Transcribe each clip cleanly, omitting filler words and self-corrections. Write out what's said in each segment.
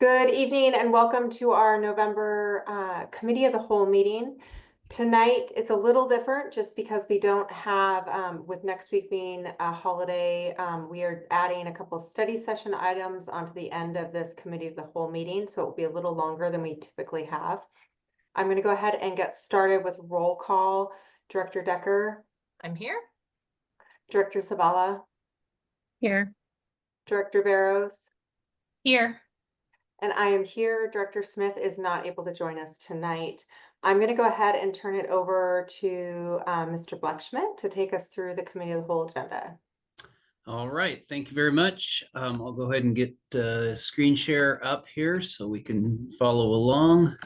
Good evening and welcome to our November Committee of the Whole meeting. Tonight it's a little different just because we don't have, with next week being a holiday, we are adding a couple study session items onto the end of this Committee of the Whole meeting, so it will be a little longer than we typically have. I'm going to go ahead and get started with roll call. Director Decker. I'm here. Director Sabala. Here. Director Barrows. Here. And I am here. Director Smith is not able to join us tonight. I'm going to go ahead and turn it over to Mr. Blechschmidt to take us through the Committee of the Whole agenda. All right, thank you very much. I'll go ahead and get screen share up here so we can follow along.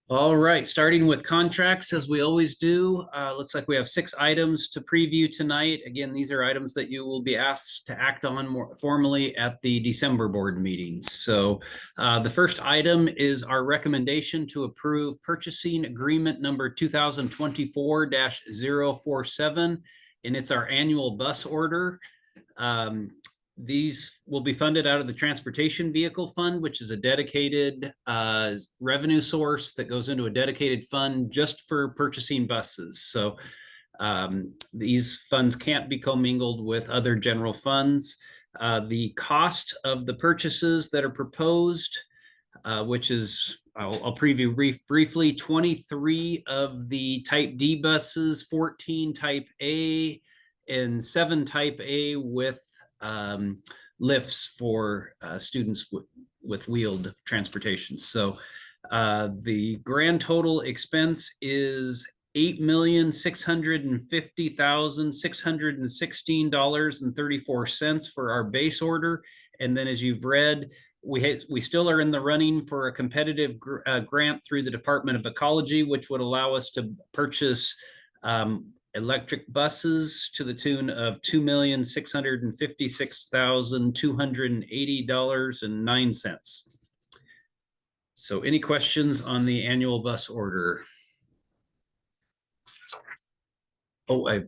All right, starting with contracts, as we always do, looks like we have 6 items to preview tonight. Again, these are items that you will be asked to act on more formally at the December board meetings. So the first item is our recommendation to approve purchasing agreement number 2024-047, and it's our annual bus order. These will be funded out of the Transportation Vehicle Fund, which is a dedicated revenue source that goes into a dedicated fund just for purchasing buses. So these funds can't be commingled with other general funds. The cost of the purchases that are proposed, which is, I'll preview briefly, 23 of the Type D buses, 14 Type A, and 7 Type A with lifts for students with wheeled transportation. So the grand total expense is $8,650,616.34 for our base order. And then, as you've read, we still are in the running for a competitive grant through the Department of Ecology, which would allow us to purchase electric buses to the tune of $2,656,280.09. So any questions on the annual bus order? Oh, I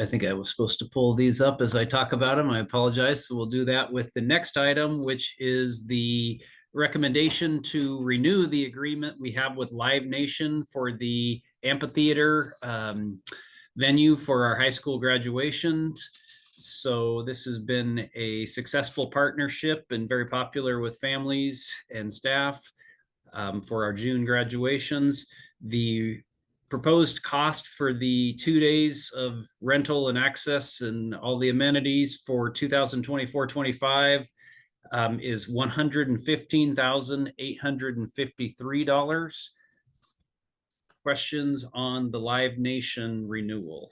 think I was supposed to pull these up as I talk about them. I apologize. So we'll do that with the next item, which is the recommendation to renew the agreement we have with Live Nation for the amphitheater venue for our high school graduations. So this has been a successful partnership and very popular with families and staff for our June graduations. The proposed cost for the 2 days of rental and access and all the amenities for 2024-25 is $115,853. Questions on the Live Nation renewal?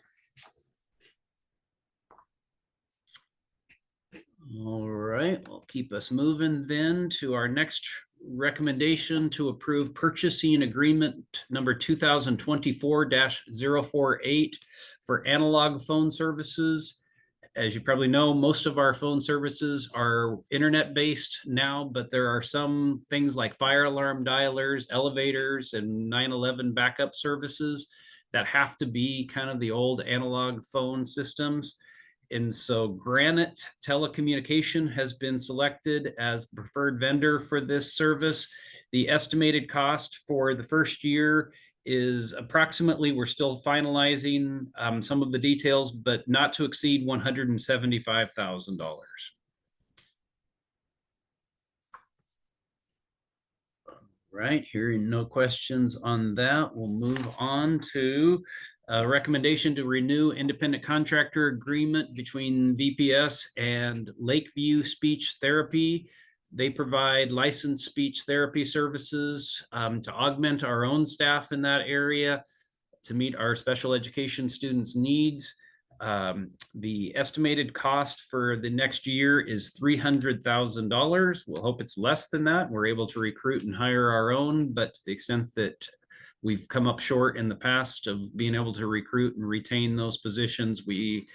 All right, we'll keep us moving then to our next recommendation to approve purchasing agreement number 2024-048 for analog phone services. As you probably know, most of our phone services are internet-based now, but there are some things like fire alarm dialers, elevators, and 911 backup services that have to be kind of the old analog phone systems. And so Granite Telecommunication has been selected as the preferred vendor for this service. The estimated cost for the first year is approximately, we're still finalizing some of the details, but not to exceed $175,000. Right, hearing no questions on that, we'll move on to a recommendation to renew independent contractor agreement between VPS and Lakeview Speech Therapy. They provide licensed speech therapy services to augment our own staff in that area to meet our special education students' needs. The estimated cost for the next year is $300,000. We'll hope it's less than that. We're able to recruit and hire our own, but to the extent that we've come up short in the past of being able to recruit and retain those positions, we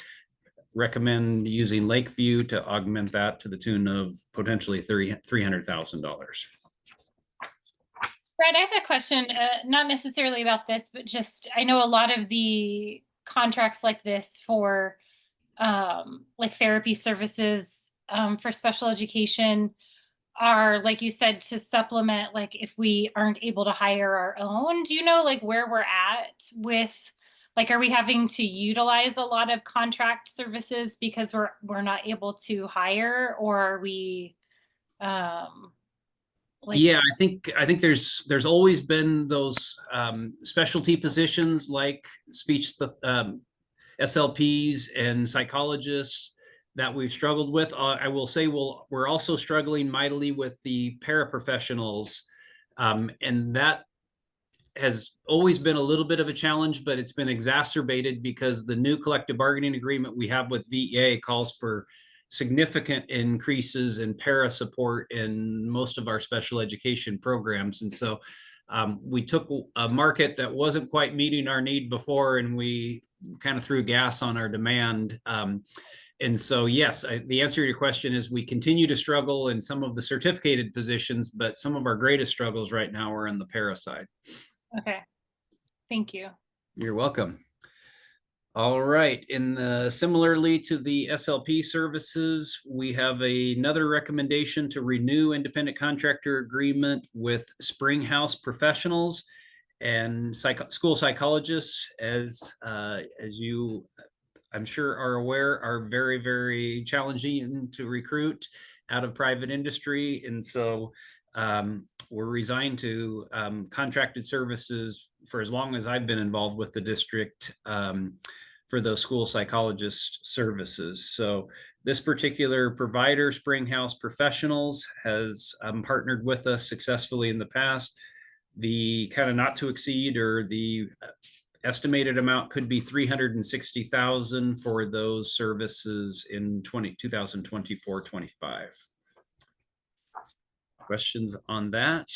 recommend using Lakeview to augment that to the tune of potentially $300,000. Brad, I have a question, not necessarily about this, but just, I know a lot of the contracts like this for like therapy services for special education are, like you said, to supplement, like if we aren't able to hire our own. Do you know like where we're at with, like, are we having to utilize a lot of contract services because we're not able to hire, or are we like, Yeah, I think there's always been those specialty positions like SLPs and psychologists that we've struggled with. I will say we're also struggling mightily with the paraprofessionals, and that has always been a little bit of a challenge, but it's been exacerbated because the new collective bargaining agreement we have with VEA calls for significant increases in para support in most of our special education programs. And so we took a market that wasn't quite meeting our need before, and we kind of threw gas on our demand. And so, yes, the answer to your question is we continue to struggle in some of the certificated positions, but some of our greatest struggles right now are on the para side. okay, thank you. You're welcome. All right, similarly to the SLP services, we have another recommendation to renew independent contractor agreement with Springhouse Professionals and school psychologists, as you, I'm sure, are aware, are very, very challenging to recruit out of private industry. And so we're resigned to contracted services for as long as I've been involved with the district for those school psychologist services. So this particular provider, Springhouse Professionals, has partnered with us successfully in the past. The kind of not to exceed, or the estimated amount could be $360,000 for those services in 2024-25. Questions on that?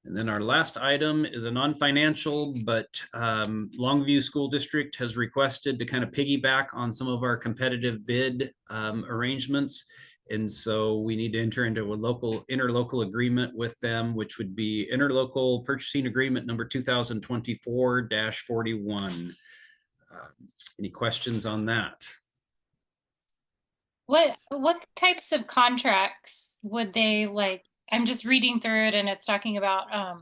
And then our last item is a non-financial, but Longview School District has requested to kind of piggyback on some of our competitive bid arrangements. And so we need to enter into a interlocal agreement with them, which would be interlocal purchasing agreement number 2024-41. Any questions on that? What types of contracts would they like? I'm just reading through it and it's talking about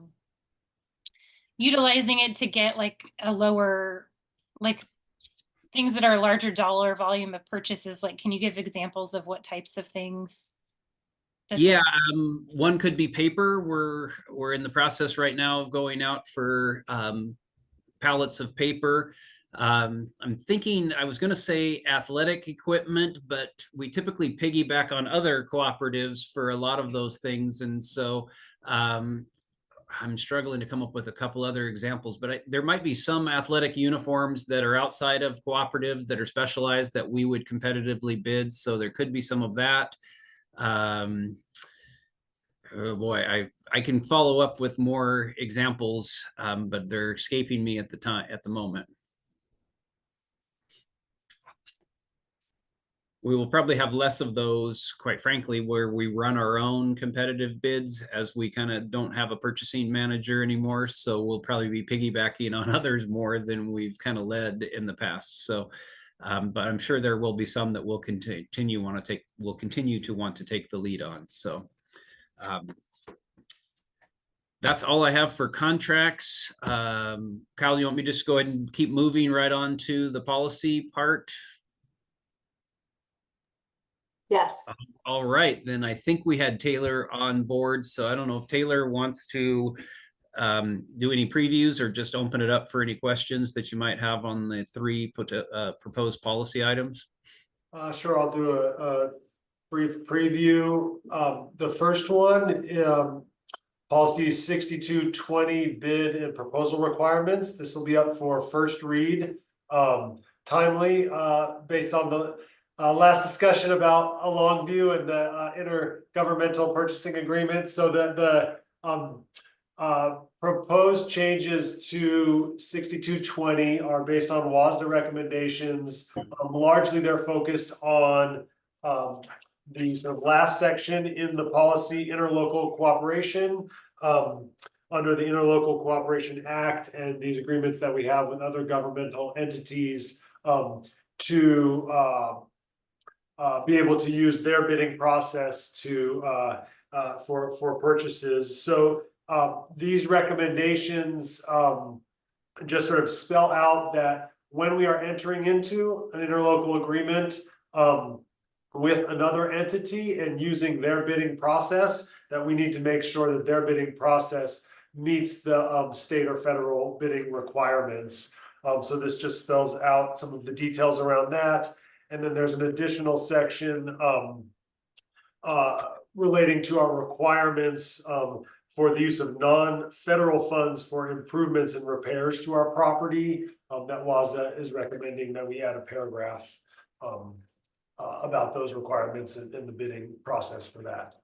utilizing it to get like a lower, like things that are larger dollar volume of purchases. Like, can you give examples of what types of things? Yeah, one could be paper. We're in the process right now of going out for pallets of paper. I'm thinking, I was going to say athletic equipment, but we typically piggyback on other cooperatives for a lot of those things. And so I'm struggling to come up with a couple other examples, but there might be some athletic uniforms that are outside of cooperatives that are specialized that we would competitively bid. So there could be some of that. Oh boy, I can follow up with more examples, but they're escaping me at the moment. We will probably have less of those, quite frankly, where we run our own competitive bids, as we kind of don't have a purchasing manager anymore. So we'll probably be piggybacking on others more than we've kind of led in the past. So, but I'm sure there will be some that will continue to want to take the lead on. So that's all I have for contracts. Kyle, you want me to just go ahead and keep moving right on to the policy part? Yes. All right, then I think we had Taylor on board. So I don't know if Taylor wants to do any previews or just open it up for any questions that you might have on the three proposed policy items. Sure, I'll do a brief preview. The first one, policy 6220, bid and proposal requirements. This will be up for first read timely based on the last discussion about a Longview and the intergovernmental purchasing agreement. So the proposed changes to 6220 are based on WASDA recommendations. Largely, they're focused on the sort of last section in the policy, interlocal cooperation, under the Interlocal Cooperation Act and these agreements that we have with other governmental entities to be able to use their bidding process to for purchases. So these recommendations just sort of spell out that when we are entering into an interlocal agreement with another entity and using their bidding process, that we need to make sure that their bidding process meets the state or federal bidding requirements. So this just spells out some of the details around that. And then there's an additional section relating to our requirements for the use of non-federal funds for improvements and repairs to our property. That WASDA is recommending that we add a paragraph about those requirements and the bidding process for that.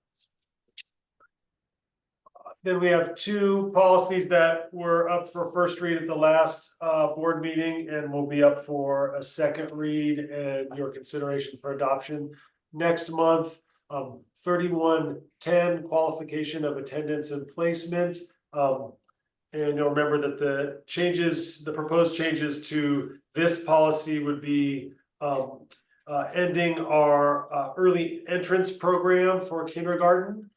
Then we have two policies that were up for first read at the last board meeting and will be up for a second read and your consideration for adoption next month. 3110, qualification of attendance and placement. And you'll remember that the proposed changes to this policy would be ending our early entrance program for kindergarten.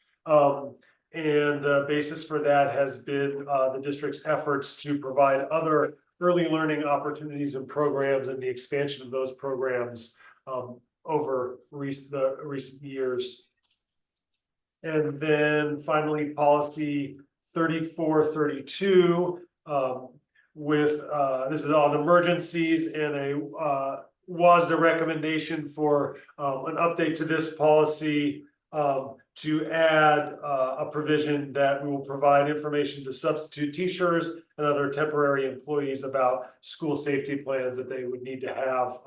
And the basis for that has been the district's efforts to provide other early learning opportunities and programs and the expansion of those programs over the recent years. And then finally, policy 3432 with this is on emergencies and a WASDA recommendation for an update to this policy to add a provision that we will provide information to substitute teachers and other temporary employees about school safety plans that they would need to have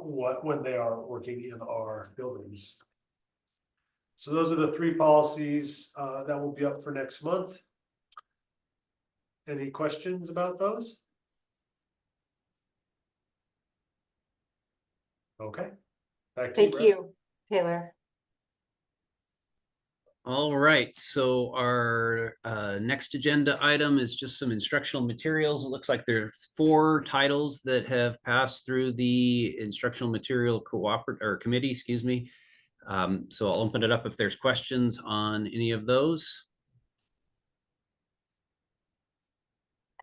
when they are working in our buildings. So those are the three policies that will be up for next month. Any questions about those? Okay. Back to Thank you, Taylor. All right, so our next agenda item is just some instructional materials. It looks like there's 4 titles that have passed through the instructional material committee, excuse me. So I'll open it up if there's questions on any of those.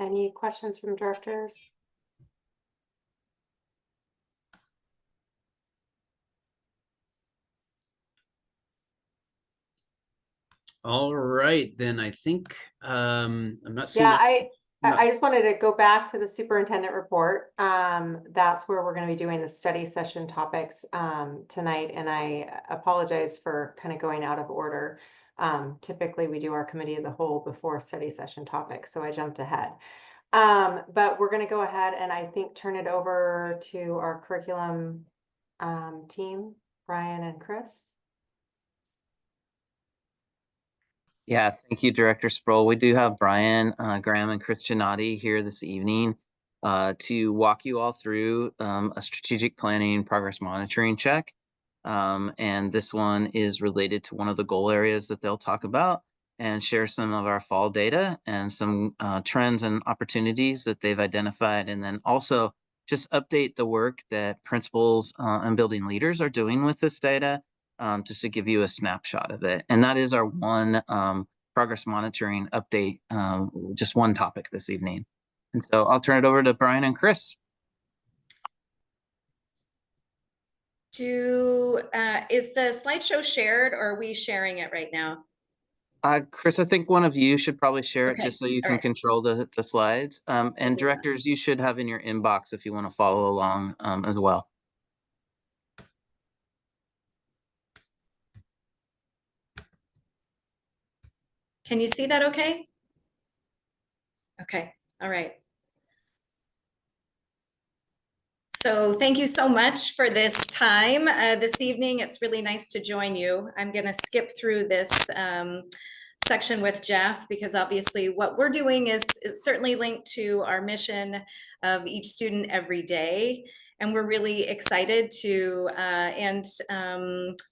Any questions from directors? All right, then I think I'm not seeing. Yeah, I just wanted to go back to the superintendent report. That's where we're going to be doing the study session topics tonight, and I apologize for kind of going out of order. Typically we do our committee of the whole before study session topics, so I jumped ahead. But we're going to go ahead and I think turn it over to our curriculum team, Brian and Chris. Yeah, thank you, Director Sproul. We do have Brian, Graham, and Chris Giannotti here this evening to walk you all through a strategic planning progress monitoring check. And this one is related to one of the goal areas that they'll talk about and share some of our fall data and some trends and opportunities that they've identified. And then also just update the work that principals and building leaders are doing with this data. Just to give you a snapshot of it. And that is our one progress monitoring update, just one topic this evening. And so I'll turn it over to Brian and Chris. Is the slideshow shared or are we sharing it right now? Chris, I think one of you should probably share it just so you all can right. control the slides. And directors, you should have in your inbox if you want to follow along as well. Can you see that okay? Okay, all right. So thank you so much for this time this evening. It's really nice to join you. I'm going to skip through this section with Jeff because obviously what we're doing is certainly linked to our mission of each student every day. And we're really excited to and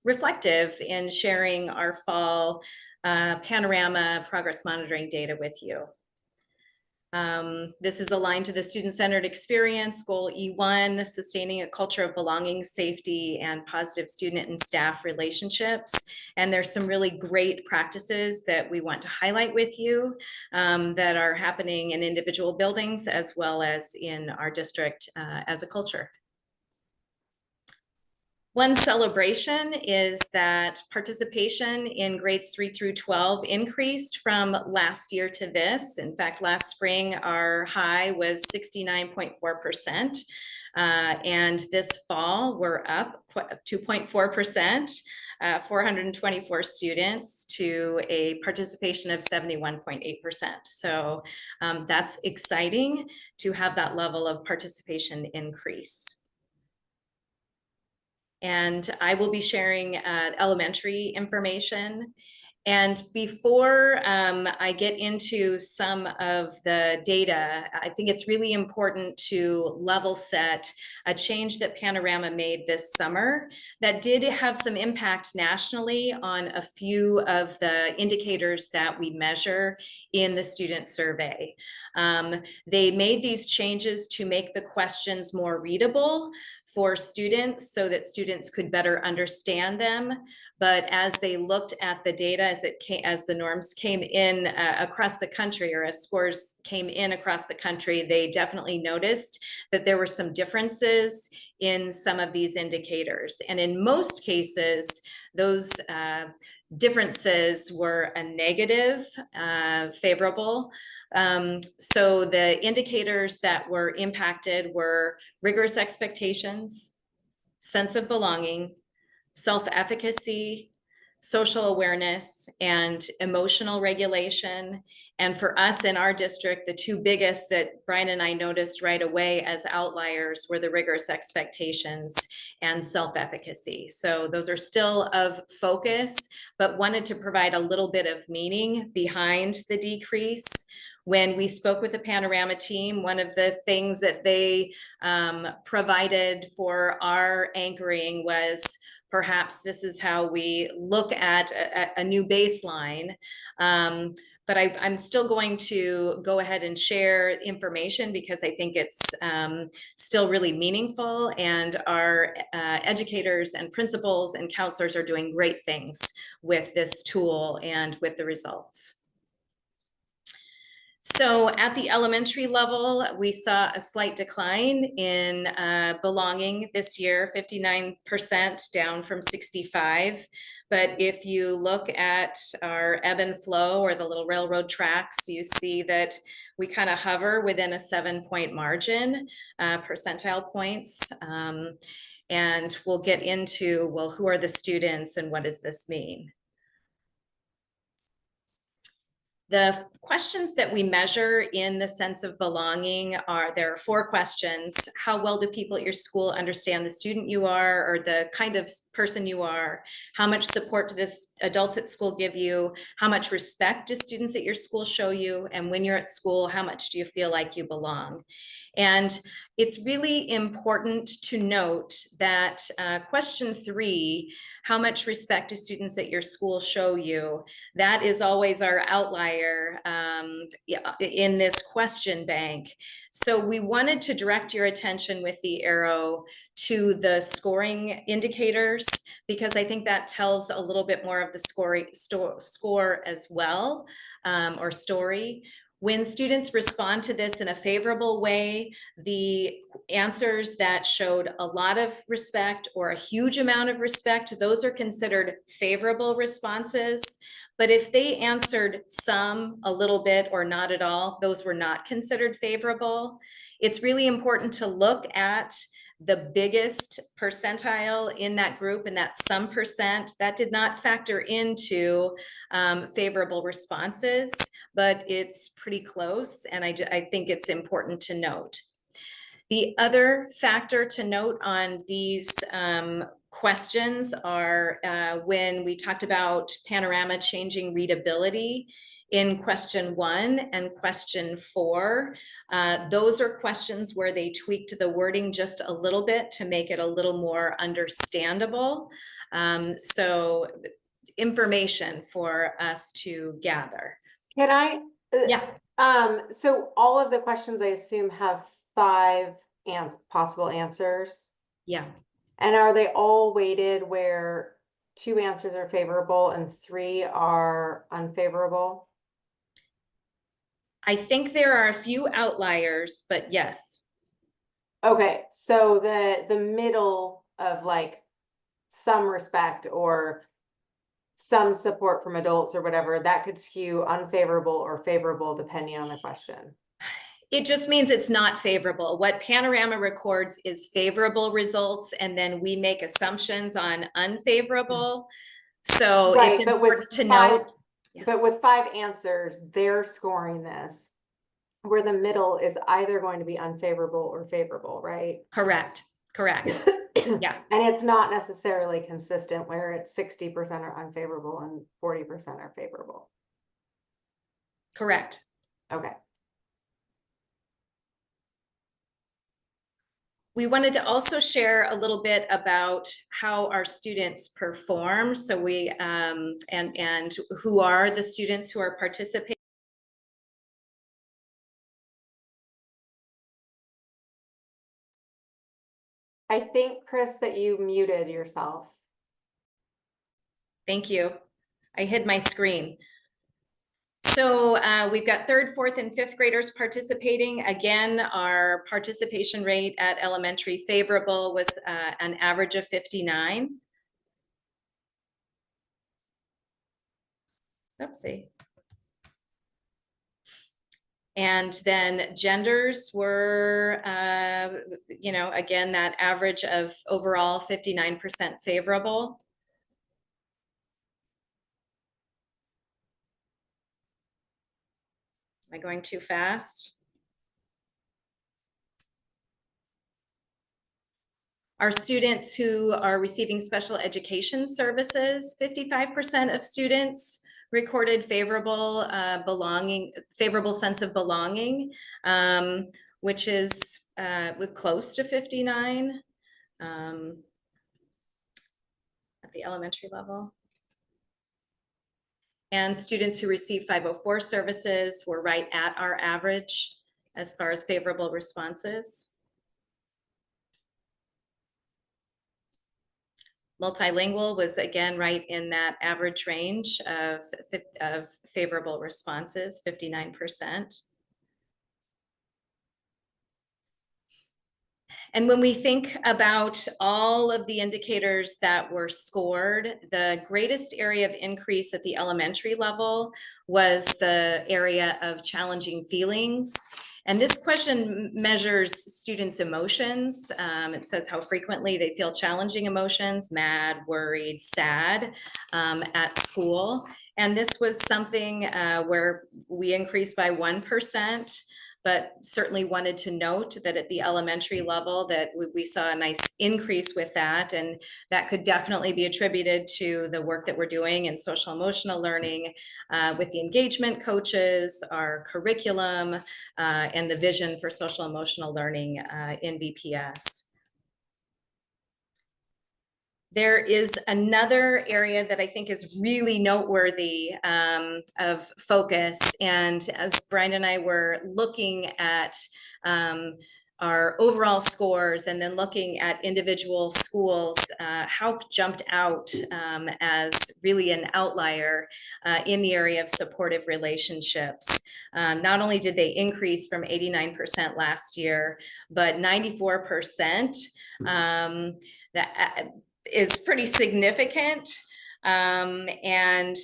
reflective in sharing our fall panorama progress monitoring data with you. This is aligned to the student-centered experience, goal E1, sustaining a culture of belonging, safety, and positive student and staff relationships. And there's some really great practices that we want to highlight with you that are happening in individual buildings as well as in our district as a culture. One celebration is that participation in grades 3 through 12 increased from last year to this. In fact, last spring, our high was 69.4%. And this fall, we're up 2.4%, 424 students to a participation of 71.8%. So that's exciting to have that level of participation increase. And I will be sharing elementary information. And before I get into some of the data, I think it's really important to level set a change that Panorama made this summer that did have some impact nationally on a few of the indicators that we measure in the student survey. They made these changes to make the questions more readable for students so that students could better understand them. But as they looked at the data, as the norms came in across the country, or as scores came in across the country, they definitely noticed that there were some differences in some of these indicators. And in most cases, those differences were a negative, favorable. So the indicators that were impacted were rigorous expectations, sense of belonging, self-efficacy, social awareness, and emotional regulation. And for us in our district, the two biggest that Brian and I noticed right away as outliers were the rigorous expectations and self-efficacy. So those are still of focus, but wanted to provide a little bit of meaning behind the decrease. When we spoke with the Panorama team, one of the things that they provided for our anchoring was perhaps this is how we look at a new baseline. But I'm still going to go ahead and share information because I think it's still really meaningful, and our educators and principals and counselors are doing great things with this tool and with the results. So at the elementary level, we saw a slight decline in belonging this year, 59% down from 65. But if you look at our ebb and flow or the little railroad tracks, you see that we kind of hover within a 7-point margin, percentile points. And we'll get into, well, who are the students and what does this mean? The questions that we measure in the sense of belonging there are 4 questions. How well do people at your school understand the student you are or the kind of person you are? How much support do the adults at school give you? How much respect do students at your school show you? And when you're at school, how much do you feel like you belong? And it's really important to note that question 3, how much respect do students at your school show you? That is always our outlier in this question bank. So we wanted to direct your attention with the arrow to the scoring indicators, because I think that tells a little bit more of the score as well, or story. When students respond to this in a favorable way, the answers that showed a lot of respect or a huge amount of respect, those are considered favorable responses. But if they answered some, a little bit, or not at all, those were not considered favorable. It's really important to look at the biggest percentile in that group, and that some percent, that did not factor into favorable responses, but it's pretty close, and I think it's important to note. The other factor to note on these questions are when we talked about Panorama changing readability in question 1 and question 4. Those are questions where they tweaked the wording just a little bit to make it a little more understandable. So information for us to gather. Can I? Yeah. So all of the questions I assume have 5 possible answers. Yeah. And are they all weighted where 2 answers are favorable and 3 are unfavorable? I think there are a few outliers, but yes. Okay, so the middle of like some respect or some support from adults or whatever, that could skew unfavorable or favorable depending on the question. It just means it's not favorable. What Panorama records is favorable results, and then we make assumptions on unfavorable. So Right, it's but with important to 5 note. Yeah. but with 5 answers, they're scoring this, where the middle is either going to be unfavorable or favorable, right? Correct, correct. Yeah. And it's not necessarily consistent where it's 60% are unfavorable and 40% are favorable. Correct. Okay. We wanted to also share a little bit about how our students perform. So we and who are the students who are participating. I think, Chris, that you muted yourself. Thank you. I hid my screen. So we've got 3rd, 4th, and 5th graders participating. Again, our participation rate at elementary favorable was an average of 59. Oopsie. And then genders were, you know, again, that average of overall 59% favorable. Am I going too fast? Our students who are receiving special education services, 55% of students recorded favorable favorable sense of belonging, which is close to 59 at the elementary level. And students who receive 504 services were right at our average as far as favorable responses. Multilingual was again right in that average range of favorable responses, 59%. And when we think about all of the indicators that were scored, the greatest area of increase at the elementary level was the area of challenging feelings. And this question measures students' emotions. It says how frequently they feel challenging emotions, mad, worried, sad at school. And this was something where we increased by 1%. But certainly wanted to note that at the elementary level that we saw a nice increase with that, and that could definitely be attributed to the work that we're doing in social emotional learning with the engagement coaches, our curriculum, and the vision for social emotional learning in VPS. There is another area that I think is really noteworthy of focus. And as Brian and I were looking at our overall scores and then looking at individual schools, Hauk jumped out as really an outlier in the area of supportive relationships. Not only did they increase from 89% last year, but 94%. That is pretty significant. And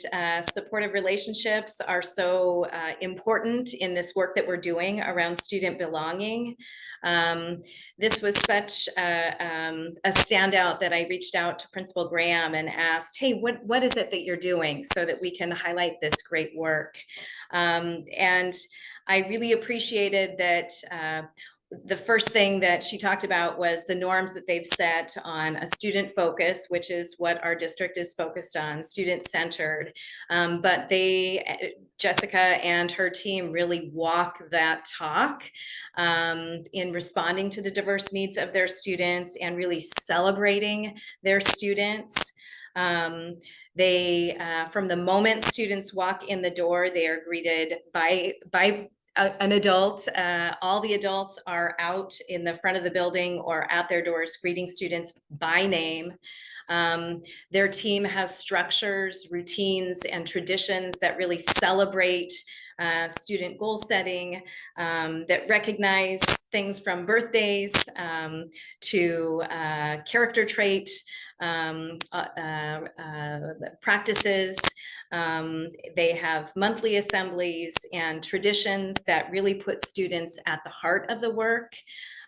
supportive relationships are so important in this work that we're doing around student belonging. This was such a standout that I reached out to Principal Graham and asked, hey, what is it that you're doing so that we can highlight this great work? And I really appreciated that the first thing that she talked about was the norms that they've set on a student focus, which is what our district is focused on, student-centered. But Jessica and her team really walk that talk in responding to the diverse needs of their students and really celebrating their students. From the moment students walk in the door, they are greeted by an adult. All the adults are out in the front of the building or at their doors greeting students by name. Their team has structures, routines, and traditions that really celebrate student goal setting, that recognize things from birthdays to character trait practices. They have monthly assemblies and traditions that really put students at the heart of the work.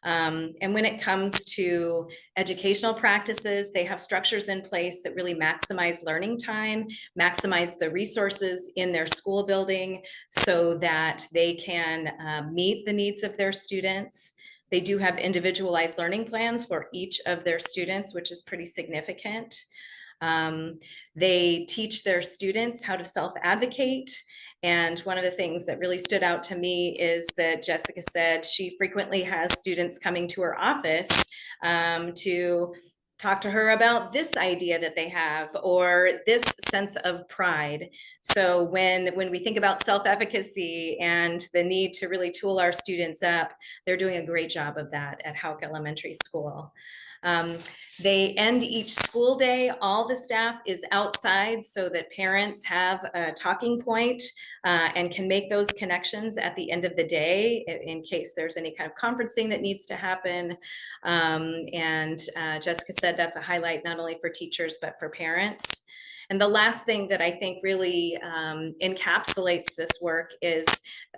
And when it comes to educational practices, they have structures in place that really maximize learning time, maximize the resources in their school building so that they can meet the needs of their students. They do have individualized learning plans for each of their students, which is pretty significant. They teach their students how to self-advocate. And one of the things that really stood out to me is that Jessica said she frequently has students coming to her office to talk to her about this idea that they have or this sense of pride. So when we think about self-efficacy and the need to really tool our students up, they're doing a great job of that at Houck Elementary School. They end each school day, all the staff is outside so that parents have a talking point and can make those connections at the end of the day in case there's any kind of conferencing that needs to happen. And Jessica said that's a highlight not only for teachers, but for parents. And the last thing that I think really encapsulates this work is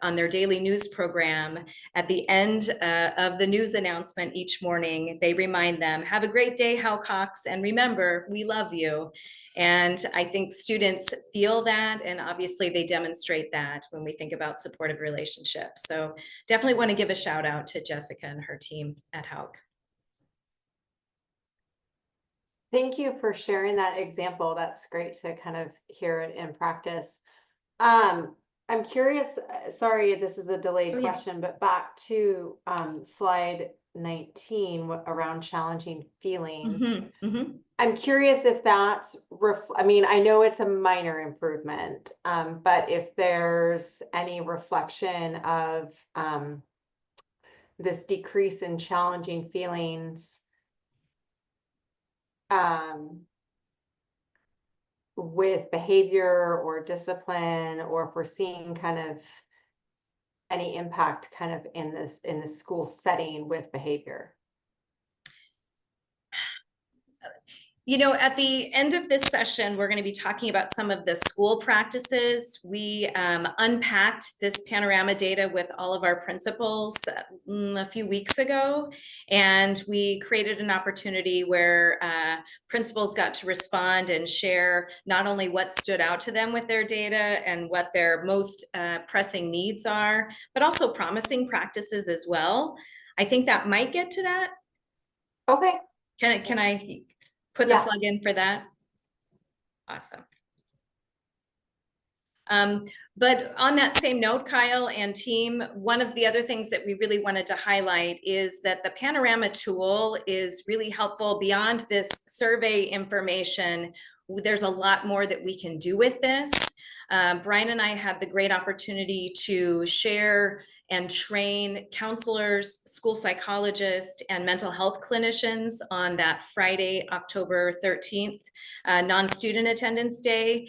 on their daily news program. At the end of the news announcement each morning, they remind them, have a great day, Houcocks, and remember, we love you. And I think students feel that, and obviously they demonstrate that when we think about supportive relationships. So definitely want to give a shout out to Jessica and her team at Houck. Thank you for sharing that example. That's great to kind of hear it in practice. I'm curious, sorry, this is a delayed question, but back to slide 19 around challenging feelings. I'm curious if that's, I mean, I know it's a minor improvement, but if there's any reflection of this decrease in challenging feelings with behavior or discipline, or if we're seeing kind of any impact kind of in the school setting with behavior. You know, at the end of this session, we're going to be talking about some of the school practices. We unpacked this panorama data with all of our principals a few weeks ago, and we created an opportunity where principals got to respond and share not only what stood out to them with their data and what their most pressing needs are, but also promising practices as well. I think that might get to that. Okay. Can I put the plug in for that? Awesome. But on that same note, Kyle and team, one of the other things that we really wanted to highlight is that the Panorama tool is really helpful beyond this survey information. There's a lot more that we can do with this. Brian and I had the great opportunity to share and train counselors, school psychologists, and mental health clinicians on that Friday, October 13th, non-student attendance day.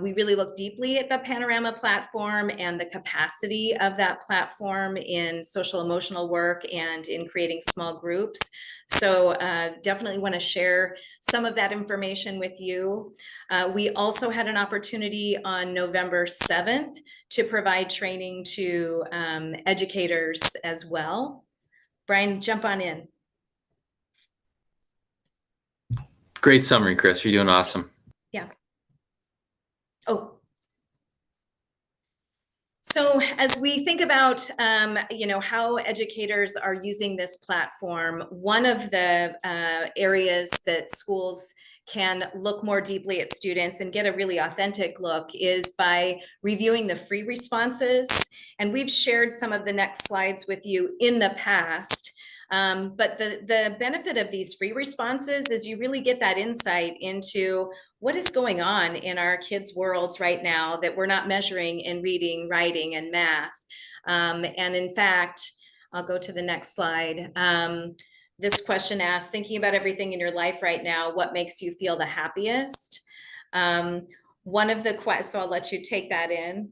We really looked deeply at the Panorama platform and the capacity of that platform in social emotional work and in creating small groups. So definitely want to share some of that information with you. We also had an opportunity on November 7th to provide training to educators as well. Brian, jump on in. Great summary, Chris. You're doing awesome. Yeah. Oh. So as we think about, you know, how educators are using this platform, one of the areas that schools can look more deeply at students and get a really authentic look is by reviewing the free responses. And we've shared some of the next slides with you in the past. But the benefit of these free responses is you really get that insight into what is going on in our kids' worlds right now that we're not measuring in reading, writing, and math. And in fact, I'll go to the next slide. This question asks, thinking about everything in your life right now, what makes you feel the happiest? One of the questions, so I'll let you take that in.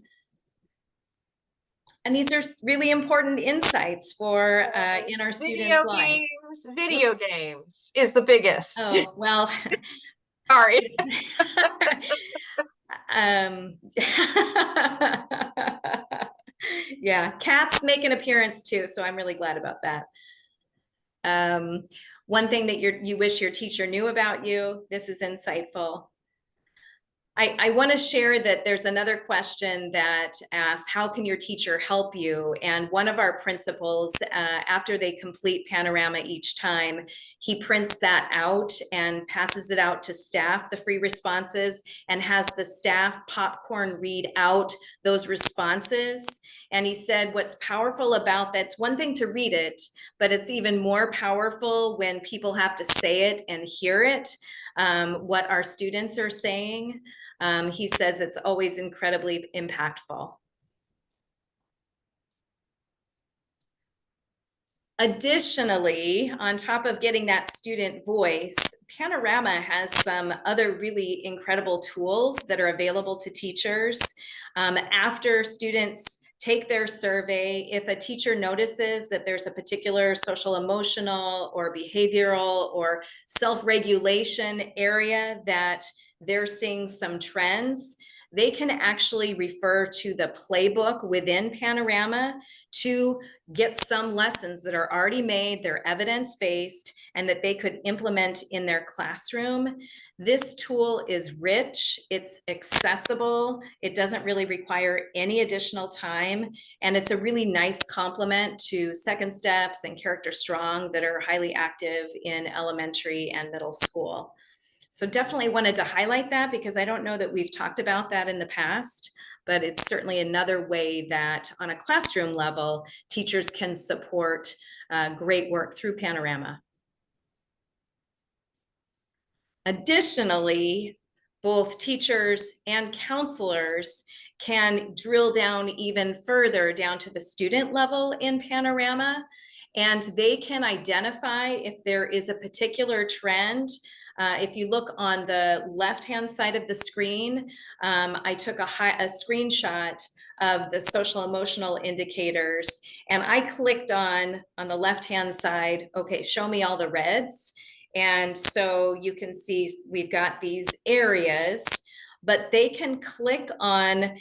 And these are really important insights for in our students' life. Video games is the biggest. Oh, well. Sorry. Yeah, cats make an appearance too, so I'm really glad about that. One thing that you wish your teacher knew about you. This is insightful. I want to share that there's another question that asks, how can your teacher help you? And one of our principals, after they complete Panorama each time, he prints that out and passes it out to staff, the free responses, and has the staff popcorn read out those responses. And he said, what's powerful about that's one thing to read it, but it's even more powerful when people have to say it and hear it, what our students are saying. He says it's always incredibly impactful. Additionally, on top of getting that student voice, Panorama has some other really incredible tools that are available to teachers. After students take their survey, if a teacher notices that there's a particular social emotional or behavioral or self-regulation area that they're seeing some trends, they can actually refer to the playbook within Panorama to get some lessons that are already made, they're evidence-based, and that they could implement in their classroom. This tool is rich, it's accessible, it doesn't really require any additional time, and it's a really nice complement to Second Steps and Character Strong that are highly active in elementary and middle school. So definitely wanted to highlight that because I don't know that we've talked about that in the past, but it's certainly another way that on a classroom level, teachers can support great work through Panorama. Additionally, both teachers and counselors can drill down even further down to the student level in Panorama, and they can identify if there is a particular trend. If you look on the left-hand side of the screen, I took a screenshot of the social emotional indicators, and I clicked on the left-hand side, okay, show me all the reds. And so you can see we've got these areas, but they can click on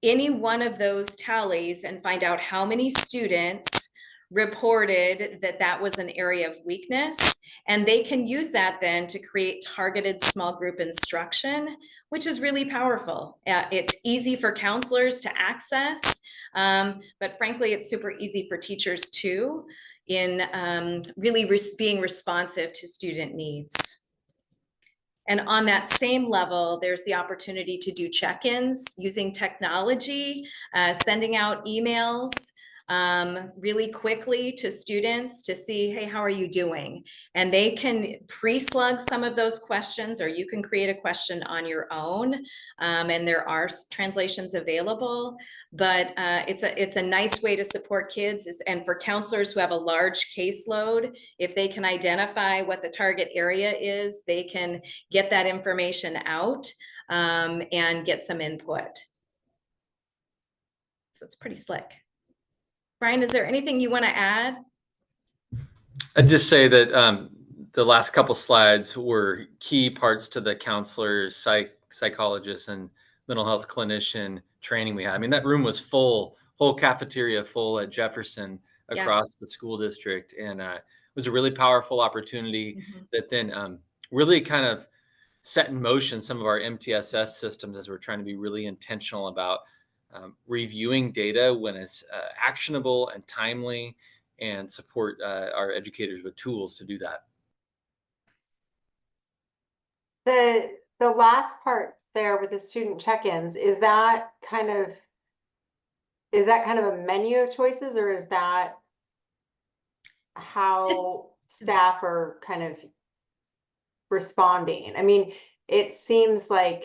any one of those tallies and find out how many students reported that that was an area of weakness. And they can use that then to create targeted small group instruction, which is really powerful. It's easy for counselors to access, but frankly, it's super easy for teachers too, in really being responsive to student needs. And on that same level, there's the opportunity to do check-ins using technology, sending out emails really quickly to students to see, hey, how are you doing? And they can pre-slug some of those questions, or you can create a question on your own. And there are translations available, but it's a nice way to support kids. And for counselors who have a large caseload, if they can identify what the target area is, they can get that information out and get some input. So it's pretty slick. Brian, is there anything you want to add? I'd just say that the last couple slides were key parts to the counselors, psychologists, and mental health clinician training we had. I mean, that room was full, whole cafeteria full at Jefferson across the school district. And it was a really powerful opportunity that then really kind of set in motion some of our MTSS systems as we're trying to be really intentional about reviewing data when it's actionable and timely, and support our educators with tools to do that. The last part there with the student check-ins, is that kind of a menu of choices, or is that how staff are kind of responding? I mean, it seems like,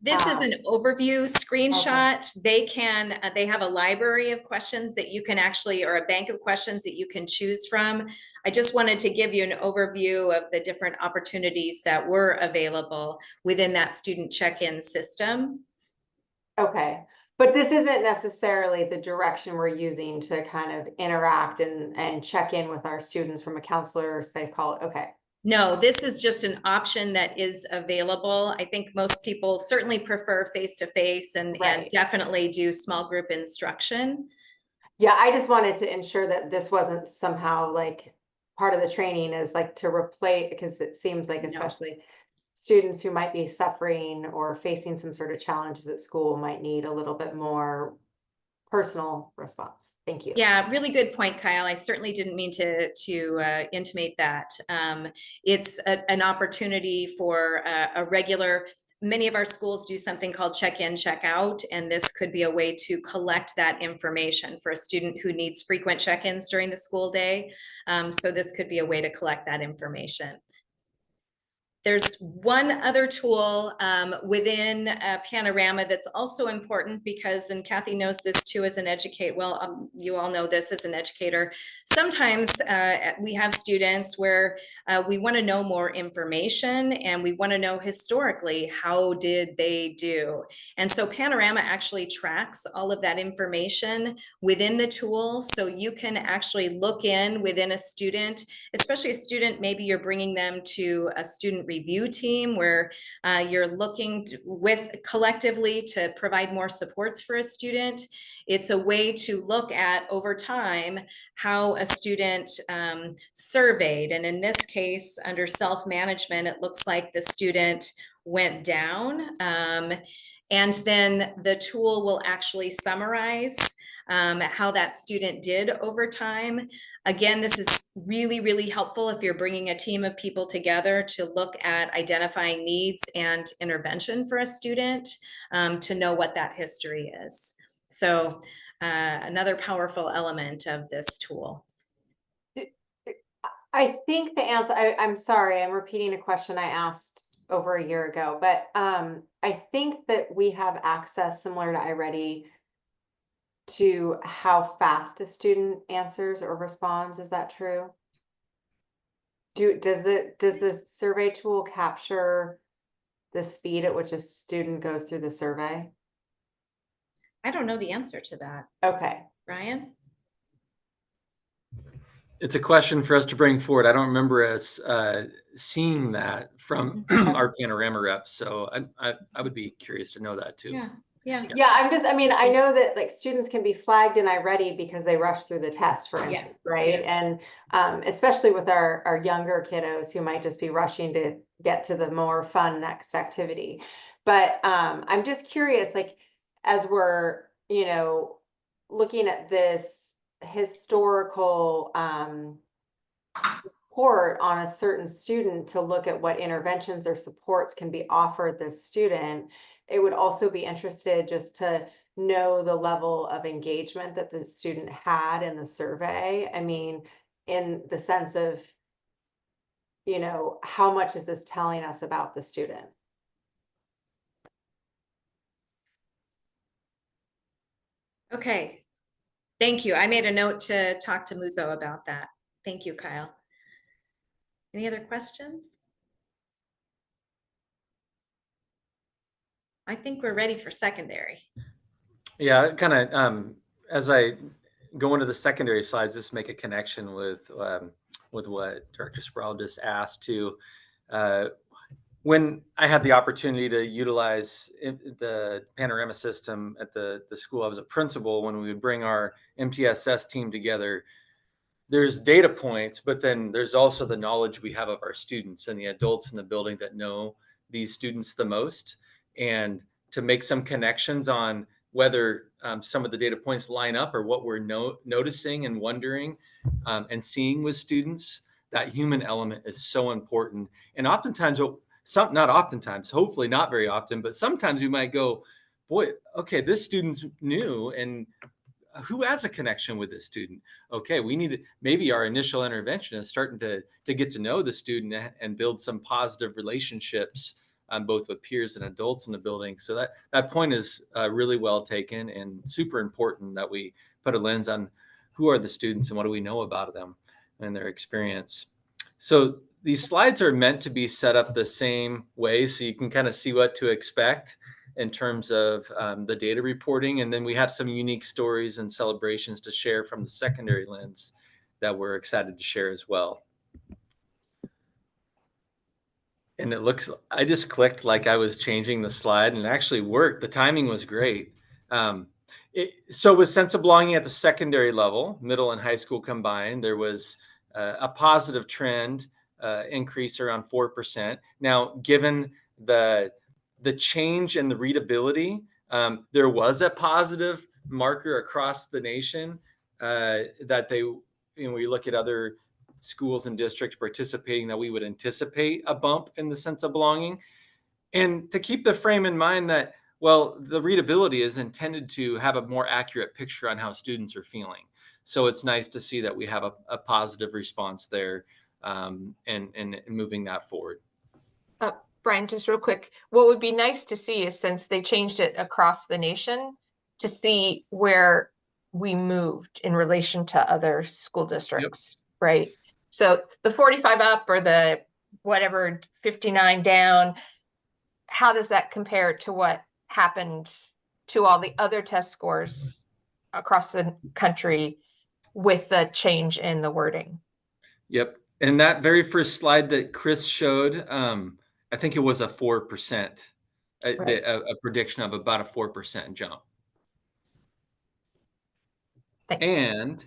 This is Ah. an overview screenshot. They have a library of questions that you can actually, or a bank of questions that you can choose from. I just wanted to give you an overview of the different opportunities that were available within that student check-in system. okay, but this isn't necessarily the direction we're using to kind of interact and check in with our students from a counselor or psychologist. Okay. No, this is just an option that is available. I think most people certainly prefer face-to-face and Right. definitely do small group instruction. Yeah, I just wanted to ensure that this wasn't somehow like part of the training is like to replace, because it seems like No. especially students who might be suffering or facing some sort of challenges at school might need a little bit more personal response. Thank you. Yeah, really good point, Kyle. I certainly didn't mean to intimate that. It's an opportunity for a regular. Many of our schools do something called check-in, check-out, and this could be a way to collect that information for a student who needs frequent check-ins during the school day. So this could be a way to collect that information. There's one other tool within Panorama that's also important because, and Kathy knows this too as an educator, well, you all know this as an educator, sometimes we have students where we want to know more information and we want to know historically, how did they do? And so Panorama actually tracks all of that information within the tool. So you can actually look in within a student, especially a student, maybe you're bringing them to a student review team where you're looking with collectively to provide more supports for a student. It's a way to look at over time how a student surveyed. And in this case, under self-management, it looks like the student went down. And then the tool will actually summarize how that student did over time. Again, this is really, really helpful if you're bringing a team of people together to look at identifying needs and intervention for a student, to know what that history is. So another powerful element of this tool. I think the answer, I'm sorry, I'm repeating a question I asked over a year ago, but I think that we have access similar to iReady to how fast a student answers or responds. Is that true? Does the survey tool capture the speed at which a student goes through the survey? I don't know the answer to that. Okay. Brian? It's a question for us to bring forward. I don't remember us seeing that from our Panorama reps. So I would be curious to know that too. Yeah. Yeah. Yeah, I mean, I know that like students can be flagged in iReady because they rush through the test, for instance, right? Yes. And especially with our younger kiddos who might just be rushing to get to the more fun next activity. But I'm just curious, like, as we're, looking at this historical report on a certain student to look at what interventions or supports can be offered this student, it would also be interested just to know the level of engagement that the student had in the survey. I mean, in the sense of, how much is this telling us about the student? Okay. Thank you. I made a note to talk to Muzo about that. Thank you, Kyle. Any other questions? I think we're ready for secondary. Yeah, kind of as I go into the secondary slides, just make a connection with what Director Sproul just asked to. When I had the opportunity to utilize the Panorama system at the school I was a principal, when we would bring our MTSS team together, there's data points, but then there's also the knowledge we have of our students and the adults in the building that know these students the most, and to make some connections on whether some of the data points line up or what we're noticing and wondering and seeing with students. That human element is so important. And oftentimes, not oftentimes, hopefully not very often, but sometimes we might go, boy, okay, this student's new and who has a connection with this student? Okay, we need to, maybe our initial intervention is starting to get to know the student and build some positive relationships, both with peers and adults in the building. So that point is really well taken and super important that we put a lens on who are the students and what do we know about them and their experience. So these slides are meant to be set up the same way so you can kind of see what to expect in terms of the data reporting. And then we have some unique stories and celebrations to share from the secondary lens that we're excited to share as well. And it looks, I just clicked like I was changing the slide and it actually worked. The timing was great. So with sense of belonging at the secondary level, middle and high school combined, there was a positive trend increase around 4%. Now, given the change in the readability, there was a positive marker across the nation that they, we look at other schools and districts participating, that we would anticipate a bump in the sense of belonging. And to keep the frame in mind that, well, the readability is intended to have a more accurate picture on how students are feeling. So it's nice to see that we have a positive response there and moving that forward. Brian, just real quick, what would be nice to see is, since they changed it across the nation, to see where we moved in relation to other school districts, right? So the 45 up or the whatever 59 down, how does that compare to what happened to all the other test scores across the country with the change in the wording? Yep. And that very first slide that Chris showed, I think it was a 4%, Right. a prediction of about a 4% jump. Thanks. And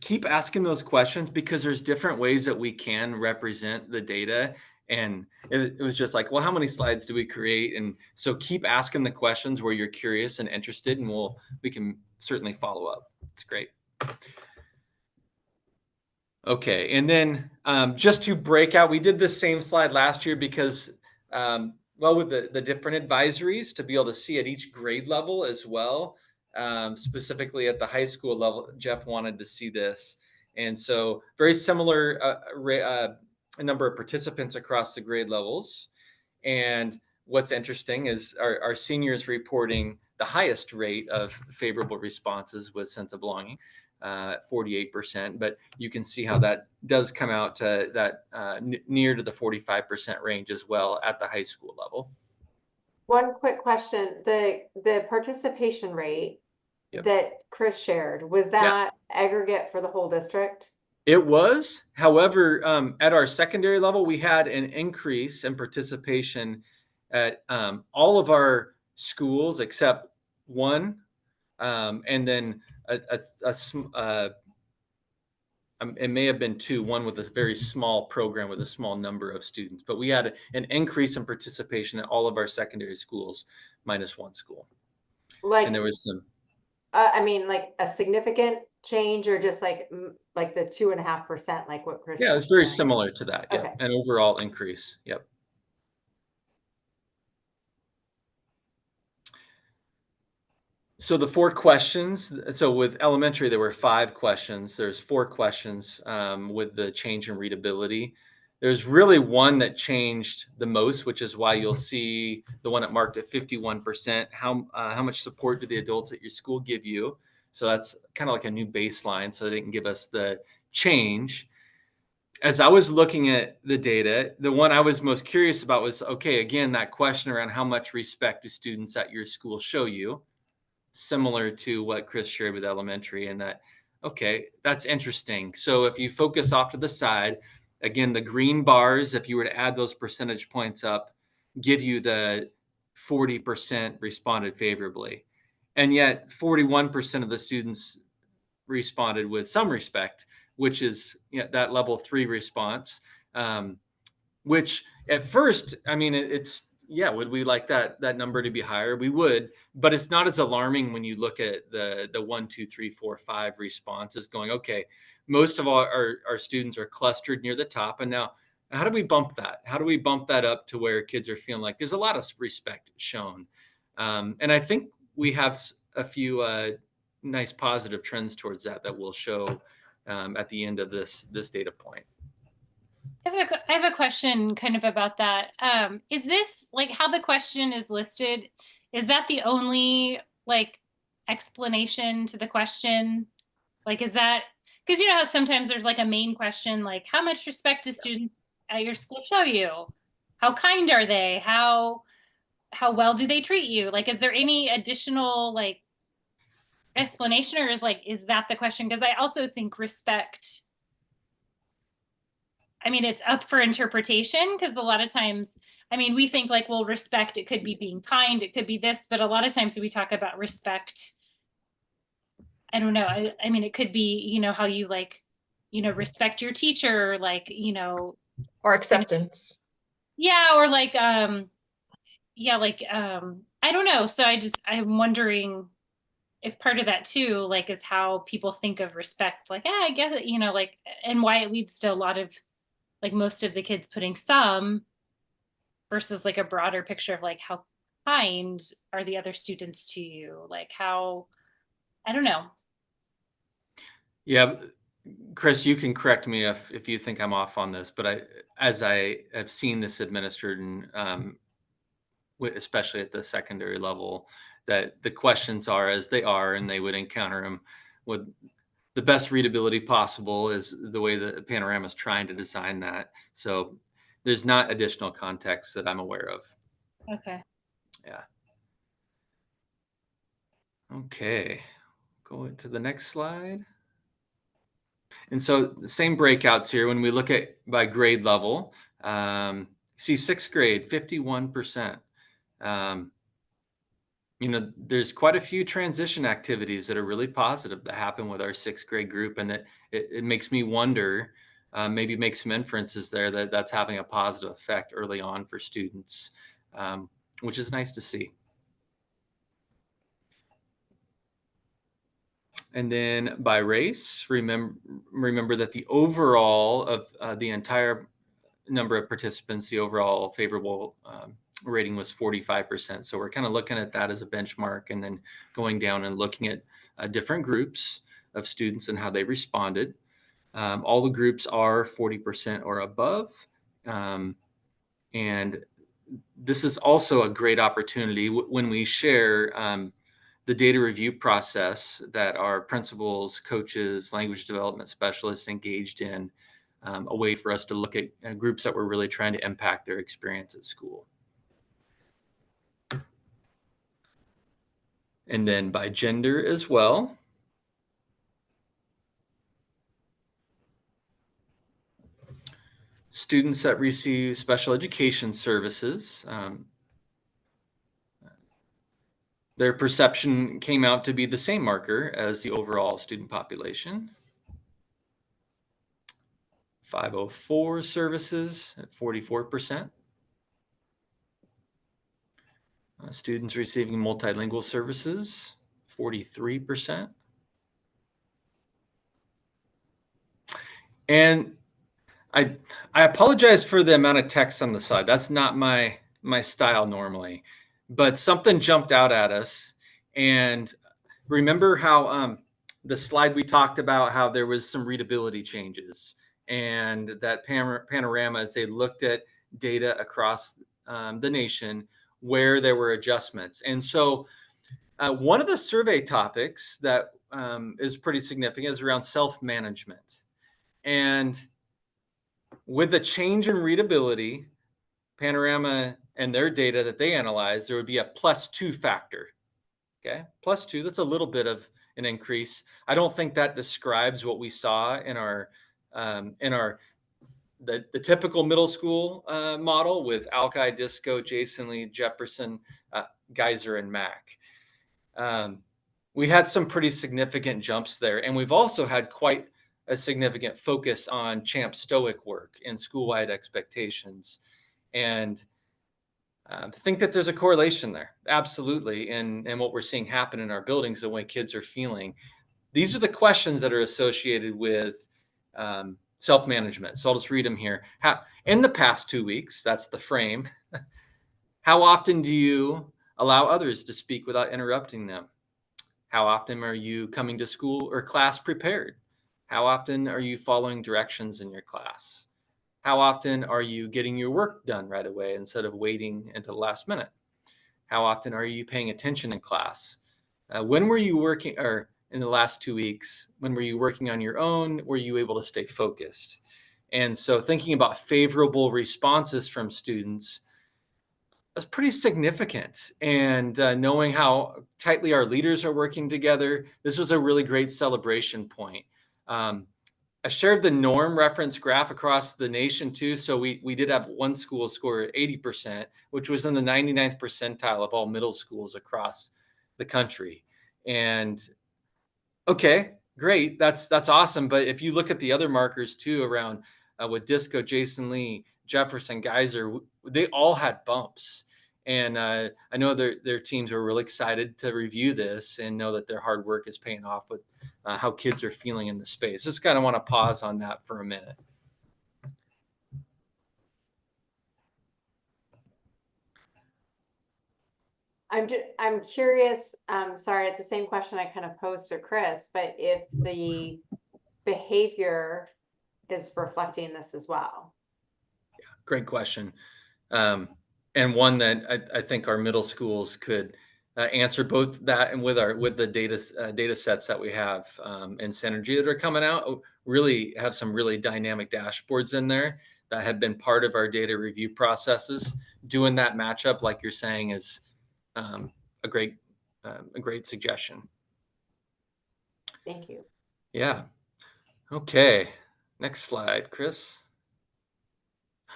keep asking those questions because there's different ways that we can represent the data. And it was just like, well, how many slides do we create? And so keep asking the questions where you're curious and interested, and we can certainly follow up. It's great. Okay, and then just to break out, we did this same slide last year because, well, with the different advisories to be able to see at each grade level as well, specifically at the high school level, Jeff wanted to see this. And so very similar a number of participants across the grade levels. And what's interesting is our seniors reporting the highest rate of favorable responses with sense of belonging. 48%, but you can see how that does come out to that near to the 45% range as well at the high school level. One quick question, the participation rate that Chris shared, was that aggregate for the whole district? It was. However, at our secondary level, we had an increase in participation at all of our schools except one, and then it may have been two, one with a very small program with a small number of students, but we had an increase in participation at all of our secondary schools minus one school. And there was some, I mean, like a significant change, or just like the 2.5%, like what Chris? Yeah, it was very similar to that. Okay. Yeah, an overall increase. Yep. So the 4 questions, so with elementary, there were 5 questions. There's 4 questions with the change in readability. There's really one that changed the most, which is why you'll see the one that marked at 51%. How much support do the adults at your school give you? So that's kind of like a new baseline. So they didn't give us the change. As I was looking at the data, the one I was most curious about was, okay, again, that question around how much respect do students at your school show you? Similar to what Chris shared with elementary, and that, okay, that's interesting. So if you focus off to the side, again, the green bars, if you were to add those percentage points up, give you the 40% responded favorably. And yet 41% of the students responded with some respect, which is that level 3 response, which at first, I mean, it's, would we like that number to be higher? We would, but it's not as alarming when you look at the 1, 2, 3, 4, 5 responses going, okay, most of our students are clustered near the top. And now how do we bump that? How do we bump that up to where kids are feeling like there's a lot of respect shown? And I think we have a few nice positive trends towards that we'll show at the end of this data point. I have a question kind of about that. Is this like how the question is listed? Is that the only like explanation to the question? Like, is that, because you know how sometimes there's like a main question, like how much respect do students at your school show you? How kind are they? How well do they treat you? Like, is there any additional like explanation, or is that the question? Because I also think respect, I mean, it's up for interpretation, because a lot of times, I mean, we think like, well, respect, it could be being kind, it could be this, but a lot of times we talk about respect, I don't know. I mean, it could be, you know, how you like, you know, respect your teacher, like, you know, Or acceptance. yeah, or like, yeah, like, I don't know. So I'm wondering if part of that too, like, is how people think of respect, like, I guess, you know, like, and why it leads to a lot of, like, most of the kids putting some versus like a broader picture of like, how kind are the other students to you? Like how, I don't know. Yeah, Chris, you can correct me if you think I'm off on this, but as I have seen this administered, and especially at the secondary level, that the questions are as they are, and they would encounter them with the best readability possible, is the way that Panorama is trying to design that. So there's not additional context that I'm aware of. Okay. Yeah. Okay. Going to the next slide. And so the same breakouts here when we look at by grade level. See sixth grade, 51%. You know, there's quite a few transition activities that are really positive that happen with our sixth grade group, and that it makes me wonder, maybe make some inferences there that that's having a positive effect early on for students, which is nice to see. And then by race, remember that the overall of the entire number of participants, the overall favorable rating was 45%. So we're kind of looking at that as a benchmark, and then going down and looking at different groups of students and how they responded. All the groups are 40% or above. And this is also a great opportunity when we share the data review process that our principals, coaches, language development specialists engaged in, a way for us to look at groups that we're really trying to impact their experience at school. And then by gender as well. Students that receive special education services, their perception came out to be the same marker as the overall student population. 504 services at 44%. Students receiving multilingual services, 43%. And I apologize for the amount of text on the side. That's not my style normally, but something jumped out at us. And remember how the slide we talked about how there was some readability changes, and that panorama, as they looked at data across the nation, where there were adjustments. And so one of the survey topics that is pretty significant is around self-management. And with the change in readability, Panorama and their data that they analyzed, there would be a +2 factor. Okay, +2, that's a little bit of an increase. I don't think that describes what we saw in the typical middle school model with Alki, Disco, Jason Lee, Jefferson, Geyser, and Mac. We had some pretty significant jumps there, and we've also had quite a significant focus on Champ Stoic work and school-wide expectations. And I think that there's a correlation there, absolutely, and what we're seeing happen in our buildings, the way kids are feeling. These are the questions that are associated with self-management. So I'll just read them here. In the past 2 weeks, that's the frame, how often do you allow others to speak without interrupting them? How often are you coming to school or class prepared? How often are you following directions in your class? How often are you getting your work done right away instead of waiting until the last minute? How often are you paying attention in class? When were you working, or in the last 2 weeks, when were you working on your own? Were you able to stay focused? And so thinking about favorable responses from students, that's pretty significant. And knowing how tightly our leaders are working together, this was a really great celebration point. I shared the norm reference graph across the nation too. So we did have one school score 80%, which was in the 99th percentile of all middle schools across the country. And okay, great. That's awesome. But if you look at the other markers too around with Disco, Jason Lee, Jefferson, Geyser, they all had bumps. And I know their teams are really excited to review this and know that their hard work is paying off with how kids are feeling in the space. Just kind of want to pause on that for a minute. I'm curious, sorry, it's the same question I kind of posed to Chris, but if the behavior is reflecting this as well. Yeah, great question. And one that I think our middle schools could answer both that and with the data sets that we have in Synergy that are coming out, really have some really dynamic dashboards in there that have been part of our data review processes. Doing that matchup, like you're saying, is a great suggestion. Thank you. Yeah. Okay. Next slide, Chris.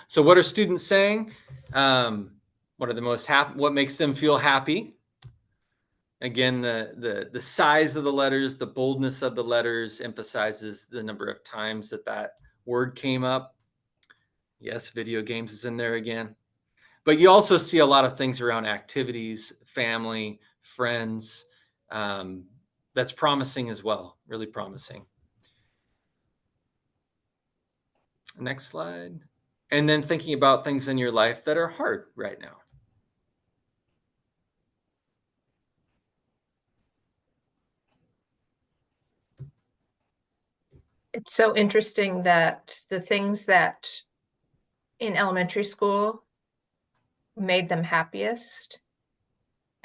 So what are students saying? What are the most happy? What makes them feel happy? Again, the size of the letters, the boldness of the letters emphasizes the number of times that word came up. Yes, video games is in there again. But you also see a lot of things around activities, family, friends. That's promising as well, really promising. Next slide. And then thinking about things in your life that are hard right now. It's so interesting that the things that in elementary school made them happiest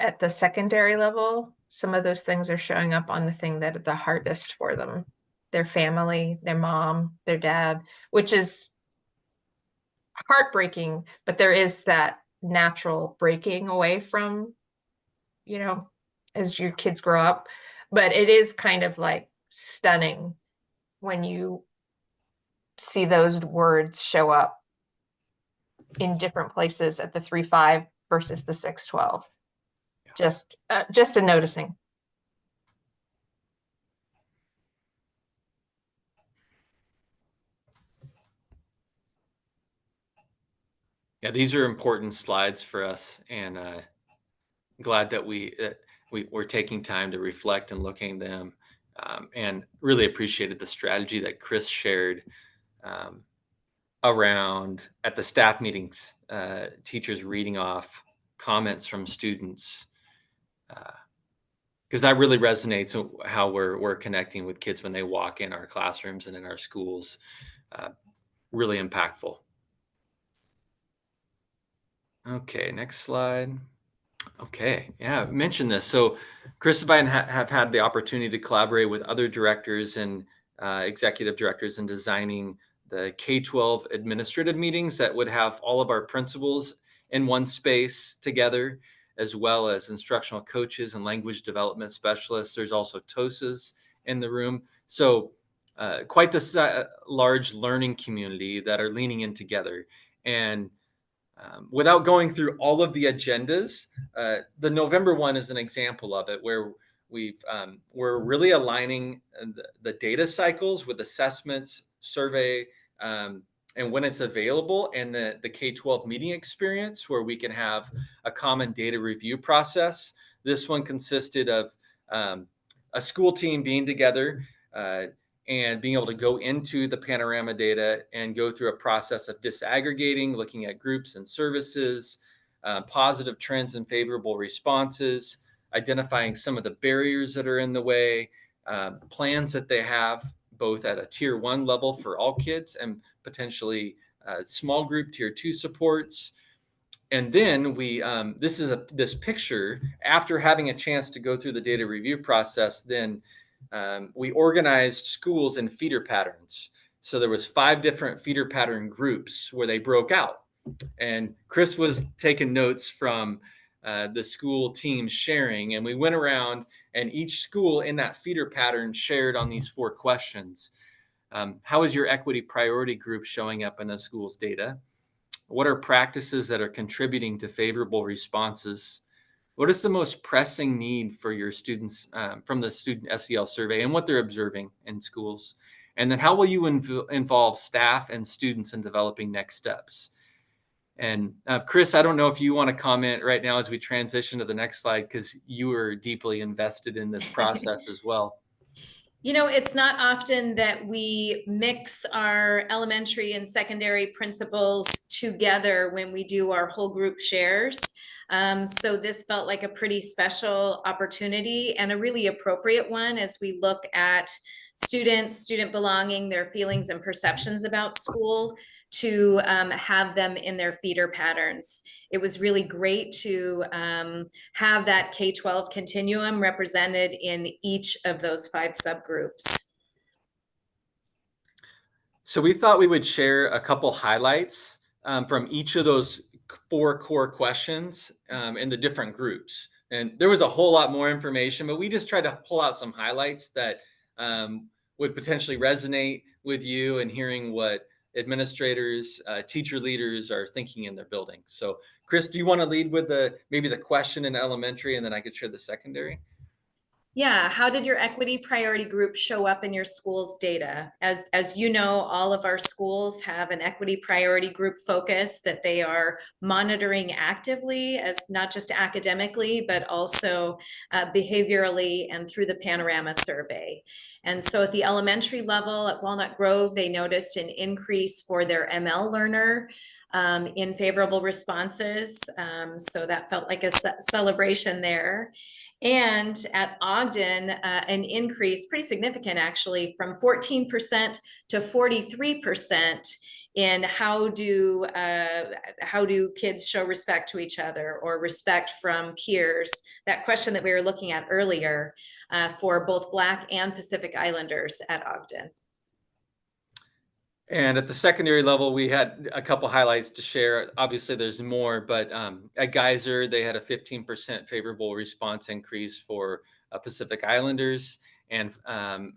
at the secondary level, some of those things are showing up on the thing that are the hardest for them. Their family, their mom, their dad, which is heartbreaking, but there is that natural breaking away from, as your kids grow up. But it is kind of like stunning when you see those words show up in different places at the 3-5 versus the 6-12. Just a noticing. Yeah, these are important slides for us, and glad that we're taking time to reflect and looking at them, and really appreciated the strategy that Chris shared around at the staff meetings, teachers reading off comments from students, because that really resonates with how we're connecting with kids when they walk in our classrooms and in our schools. Really impactful. Okay, next slide. Okay, yeah, I mentioned this. So Chris and I have had the opportunity to collaborate with other directors and executive directors in designing the K-12 administrative meetings that would have all of our principals in one space together, as well as instructional coaches and language development specialists. There's also TOSAs in the room. So quite this large learning community that are leaning in together. And without going through all of the agendas, the November one is an example of it, where we're really aligning the data cycles with assessments, survey, and when it's available, and the K-12 meeting experience, where we can have a common data review process. This one consisted of a school team being together and being able to go into the panorama data and go through a process of disaggregating, looking at groups and services, positive trends and favorable responses, identifying some of the barriers that are in the way, plans that they have both at a tier 1 level for all kids and potentially small group tier 2 supports. And then we, this picture, after having a chance to go through the data review process, then we organized schools in feeder patterns. So there was 5 different feeder pattern groups where they broke out. And Chris was taking notes from the school teams sharing, and we went around and each school in that feeder pattern shared on these 4 questions. How is your equity priority group showing up in the school's data? What are practices that are contributing to favorable responses? What is the most pressing need for your students from the student SEL survey and what they're observing in schools? And then how will you involve staff and students in developing next steps? And Chris, I don't know if you want to comment right now as we transition to the next slide, because you are deeply invested in this process as well. You know, it's not often that we mix our elementary and secondary principals together when we do our whole group shares. So this felt like a pretty special opportunity and a really appropriate one as we look at student belonging, their feelings and perceptions about school, to have them in their feeder patterns. It was really great to have that K-12 continuum represented in each of those 5 subgroups. So we thought we would share a couple highlights from each of those 4 core questions in the different groups. And there was a whole lot more information, but we just tried to pull out some highlights that would potentially resonate with you and hearing what administrators, teacher leaders are thinking in their buildings. So Chris, do you want to lead with maybe the question in elementary, and then I could share the secondary? Yeah, how did your equity priority group show up in your school's data? As you know, all of our schools have an equity priority group focus that they are monitoring actively, as not just academically, but also behaviorally and through the Panorama survey. And so at the elementary level at Walnut Grove, they noticed an increase for their ML learner in favorable responses. So that felt like a celebration there. And at Ogden, an increase, pretty significant actually, from 14% to 43% in how do kids show respect to each other or respect from peers. That question that we were looking at earlier for both Black and Pacific Islanders at Ogden. And at the secondary level, we had a couple highlights to share. Obviously, there's more, but at Geyser, they had a 15% favorable response increase for Pacific Islanders, and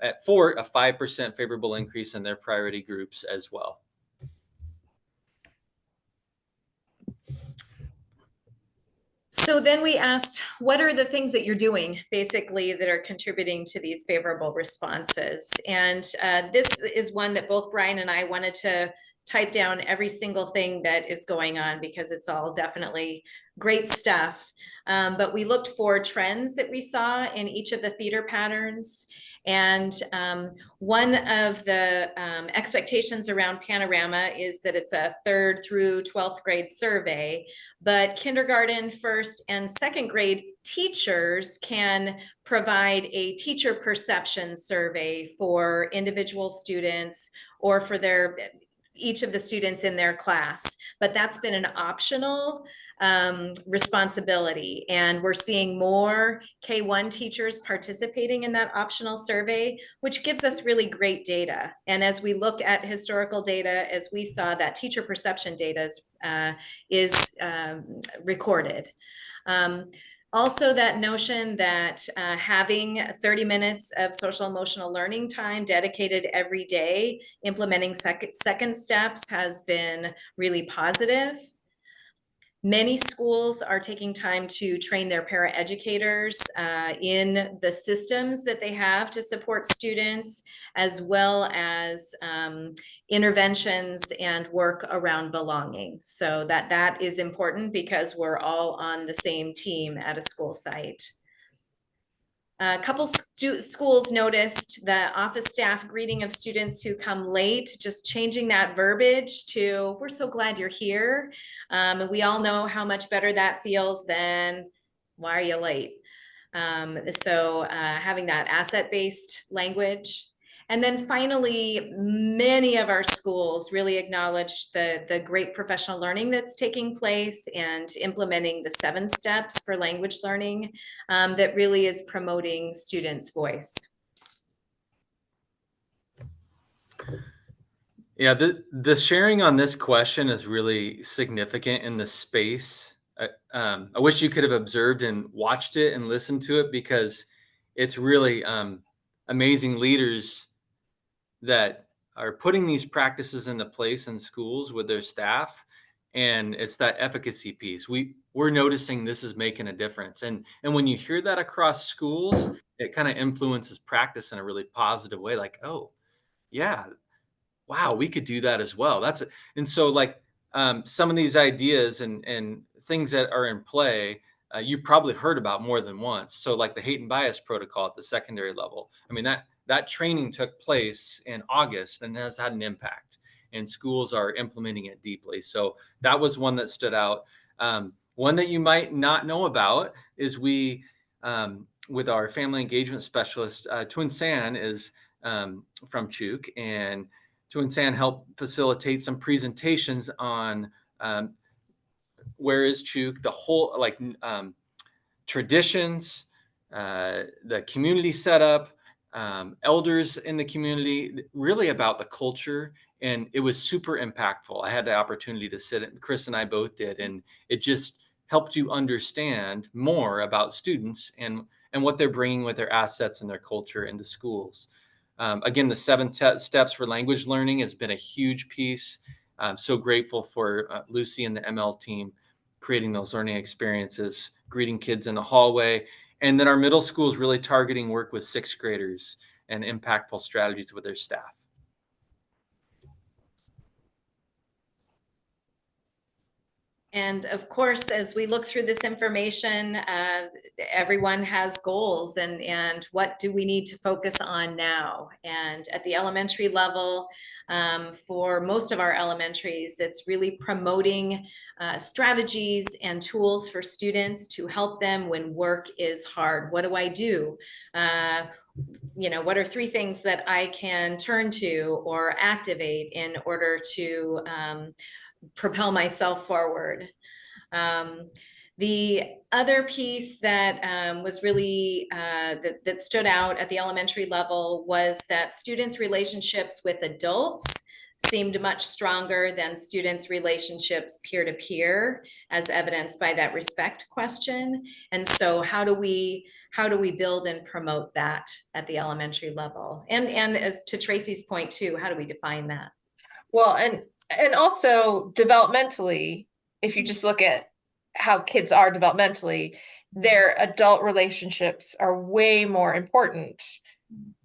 at Fort, a 5% favorable increase in their priority groups as well. So then we asked, what are the things that you're doing basically that are contributing to these favorable responses? And this is one that both Brian and I wanted to type down every single thing that is going on because it's all definitely great stuff. But we looked for trends that we saw in each of the feeder patterns. And one of the expectations around Panorama is that it's a 3rd through 12th grade survey, but kindergarten, 1st and 2nd grade teachers can provide a teacher perception survey for individual students or for each of the students in their class, but that's been an optional responsibility. And we're seeing more K-1 teachers participating in that optional survey, which gives us really great data. And as we look at historical data, as we saw, that teacher perception data is recorded. Also, that notion that having 30 minutes of social emotional learning time dedicated every day, implementing second steps has been really positive. Many schools are taking time to train their paraeducators in the systems that they have to support students, as well as interventions and work around belonging. So that is important because we're all on the same team at a school site. A couple schools noticed the office staff greeting of students who come late, just changing that verbiage to, we're so glad you're here. And we all know how much better that feels than, why are you late? So having that asset-based language. And then finally, many of our schools really acknowledge the great professional learning that's taking place and implementing the 7 steps for language learning that really is promoting students' voice. Yeah, the sharing on this question is really significant in the space. I wish you could have observed and watched it and listened to it, because it's really amazing leaders that are putting these practices into place in schools with their staff. And it's that efficacy piece. We're noticing this is making a difference. And when you hear that across schools, it kind of influences practice in a really positive way. Like, oh, yeah, wow, we could do that as well. And so like some of these ideas and things that are in play, you probably heard about more than once. So like the hate and bias protocol at the secondary level. I mean, that training took place in August and has had an impact, and schools are implementing it deeply. So that was one that stood out. One that you might not know about is with our family engagement specialist, Twin San is from Chuk, and Twin San helped facilitate some presentations on where is Chuk, the whole traditions, the community setup, elders in the community, really about the culture. And it was super impactful. I had the opportunity to sit, and Chris and I both did, and it just helped you understand more about students and what they're bringing with their assets and their culture into schools. Again, the 7 steps for language learning has been a huge piece. I'm so grateful for Lucy and the ML team creating those learning experiences, greeting kids in the hallway. And then our middle school is really targeting work with 6th graders and impactful strategies with their staff. And of course, as we look through this information, everyone has goals, and what do we need to focus on now? And at the elementary level, for most of our elementaries, it's really promoting strategies and tools for students to help them when work is hard. What do I do? What are 3 things that I can turn to or activate in order to propel myself forward? The other piece that was really that stood out at the elementary level was that students' relationships with adults seemed much stronger than students' relationships peer-to-peer, as evidenced by that respect question. And so how do we build and promote that at the elementary level? And as to Tracy's point too, how do we define that? Well, and also developmentally, if you just look at how kids are developmentally, their adult relationships are way more important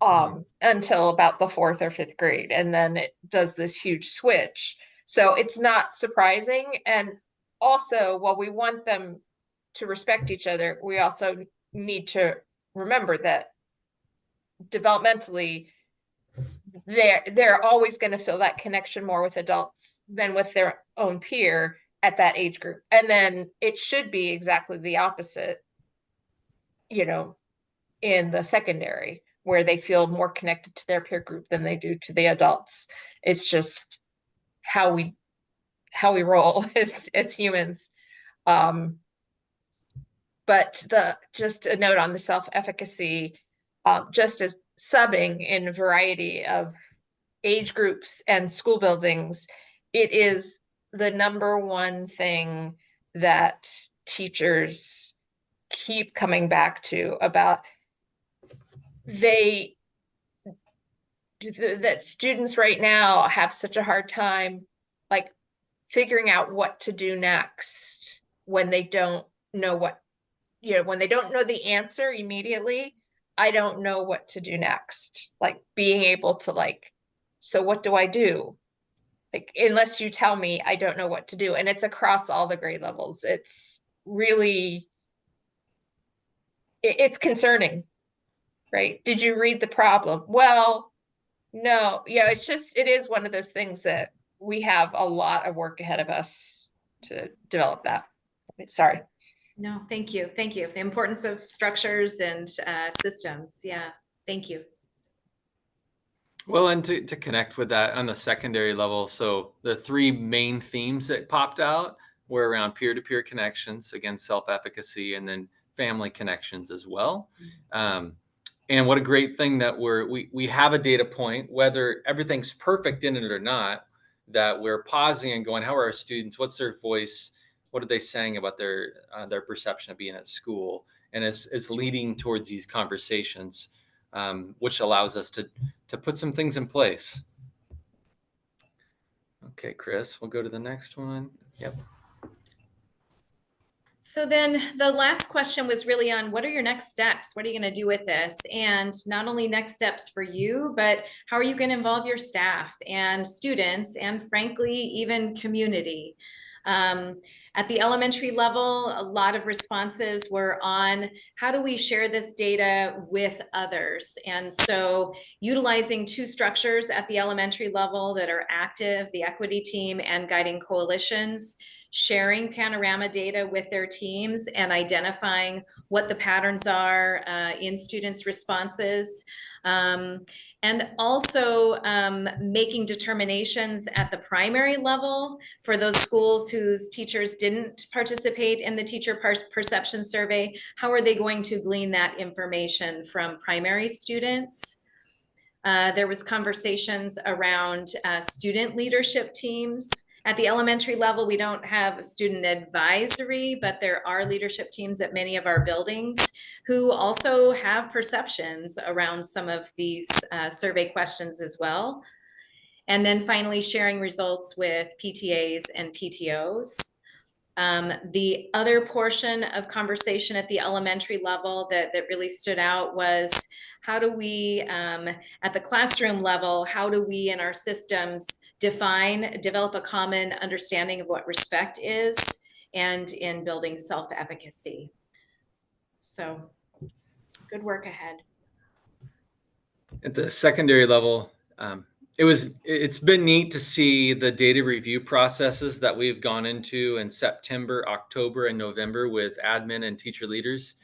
until about the 4th or 5th grade. And then it does this huge switch. So it's not surprising. And also, while we want them to respect each other, we also need to remember that developmentally, they're always going to feel that connection more with adults than with their own peer at that age group. And then it should be exactly the opposite, in the secondary, where they feel more connected to their peer group than they do to the adults. It's just how we roll as humans. But just a note on the self-efficacy, just as subbing in a variety of age groups and school buildings, it is the #1 thing that teachers keep coming back to about that students right now have such a hard time like figuring out what to do next when they don't know when they don't know the answer immediately. I don't know what to do next. Like being able to so what do I do? Like, unless you tell me, I don't know what to do. And it's across all the grade levels. It's really, it's concerning, right? Did you read the problem? Well, no. Yeah, it is one of those things that we have a lot of work ahead of us to develop that. Sorry. No, thank you. Thank you. The importance of structures and systems. Yeah, thank you. Well, and to connect with that on the secondary level, so the three main themes that popped out were around peer-to-peer connections, again, self-efficacy, and then family connections as well. And what a great thing that we have a data point, whether everything's perfect in it or not, that we're pausing and going, how are our students? What's their voice? What are they saying about their perception of being at school? And it's leading towards these conversations, which allows us to put some things in place. Okay, Chris, we'll go to the next one. Yep. So then the last question was really on what are your next steps? What are you going to do with this? And not only next steps for you, but how are you going to involve your staff and students and frankly, even community? At the elementary level, a lot of responses were on how do we share this data with others? And so utilizing two structures at the elementary level that are active, the equity team and guiding coalitions, sharing panorama data with their teams and identifying what the patterns are in students' responses. And also making determinations at the primary level for those schools whose teachers didn't participate in the teacher perception survey. How are they going to glean that information from primary students? There was conversations around student leadership teams. At the elementary level, we don't have a student advisory, but there are leadership teams at many of our buildings who also have perceptions around some of these survey questions as well. And then finally, sharing results with PTAs and PTOs. The other portion of conversation at the elementary level that really stood out was how do we, at the classroom level, how do we in our systems develop a common understanding of what respect is and in building self-efficacy. So good work ahead. At the secondary level, it's been neat to see the data review processes that we've gone into in September, October, and November with admin and teacher leaders.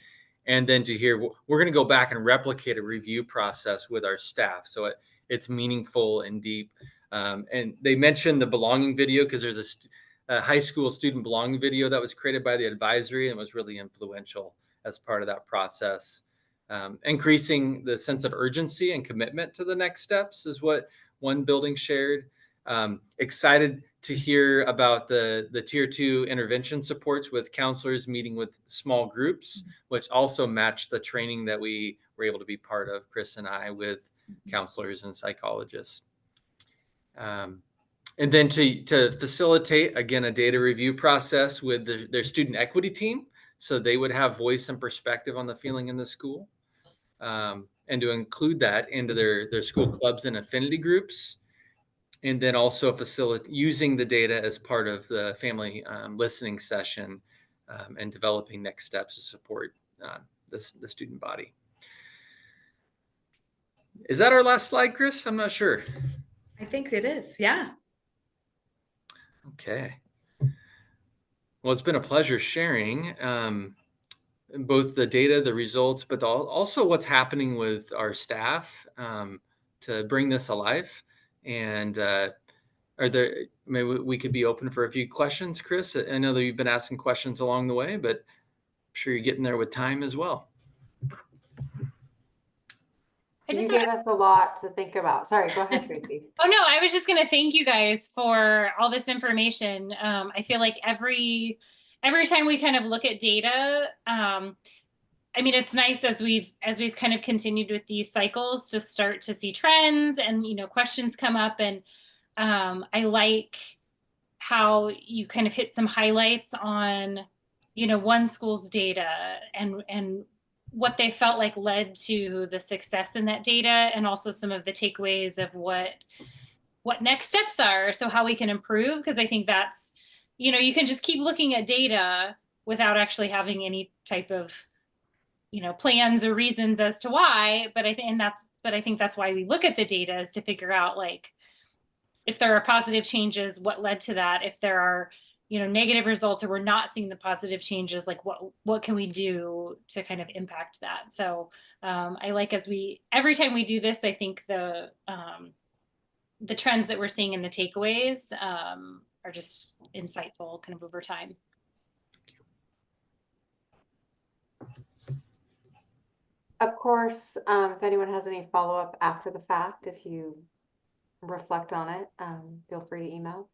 And then to hear, we're going to go back and replicate a review process with our staff. So it's meaningful and deep. And they mentioned the belonging video because there's a high school student belonging video that was created by the advisory and was really influential as part of that process. Increasing the sense of urgency and commitment to the next steps is what one building shared. Excited to hear about the tier 2 intervention supports with counselors meeting with small groups, which also matched the training that we were able to be part of, Chris and I, with counselors and psychologists. And then to facilitate, again, a data review process with their student equity team, so they would have voice and perspective on the feeling in the school, and to include that into their school clubs and affinity groups. And then also using the data as part of the family listening session and developing next steps to support the student body. Is that our last slide, Chris? I'm not sure. I think it is, yeah. Okay. Well, it's been a pleasure sharing both the data, the results, but also what's happening with our staff to bring this alive. And maybe we could be open for a few questions, Chris. I know that you've been asking questions along the way, but I'm sure you're getting there with time as well. You gave us a lot to think about. Sorry, go ahead, Tracy. Oh, no, I was just going to thank you guys for all this information. I feel like every time we kind of look at data, I mean, it's nice as we've kind of continued with these cycles to start to see trends and, questions come up. And I like how you kind of hit some highlights on, one school's data and what they felt like led to the success in that data, and also some of the takeaways of what next steps are. So how we can improve, because I think that's, you can just keep looking at data without actually having any type of, plans or reasons as to why. But I think that's why we look at the data, is to figure out, like, if there are positive changes, what led to that? If there are negative results, or we're not seeing the positive changes, like what can we do to kind of impact that? So I like, every time we do this, I think the trends that we're seeing in the takeaways are just insightful kind of over time. Of course, if anyone has any follow-up after the fact, if you reflect on it, feel free to email.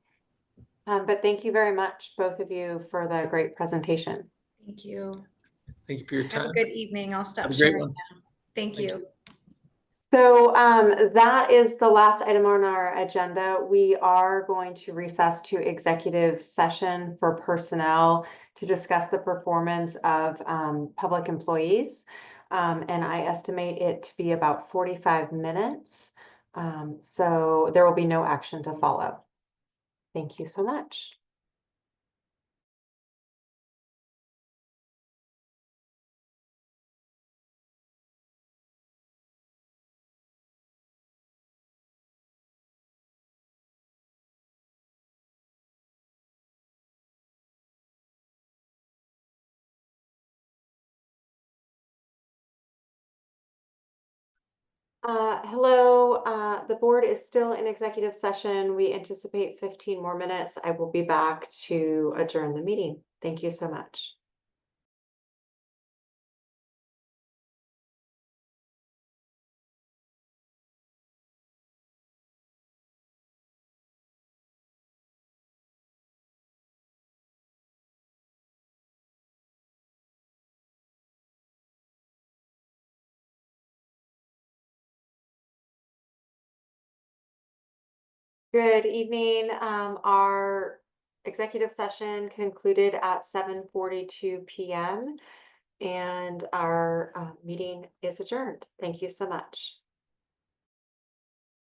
But thank you very much, both of you, for the great presentation. Thank you. Thank you for your Have time. a good evening. I'll stop Have a great sharing one. now. Thank Thank you. So that is the last item on our agenda. We are going to recess to executive session for personnel to discuss the performance of public employees. And I estimate it to be about 45 minutes. So there will be no action to follow. Thank you so much. Hello, the board is still in executive session. We anticipate 15 more minutes. I will be back to adjourn the meeting. Thank you so much. Good evening. Our executive session concluded at 7:42 p.m. and our meeting is adjourned. Thank you so much.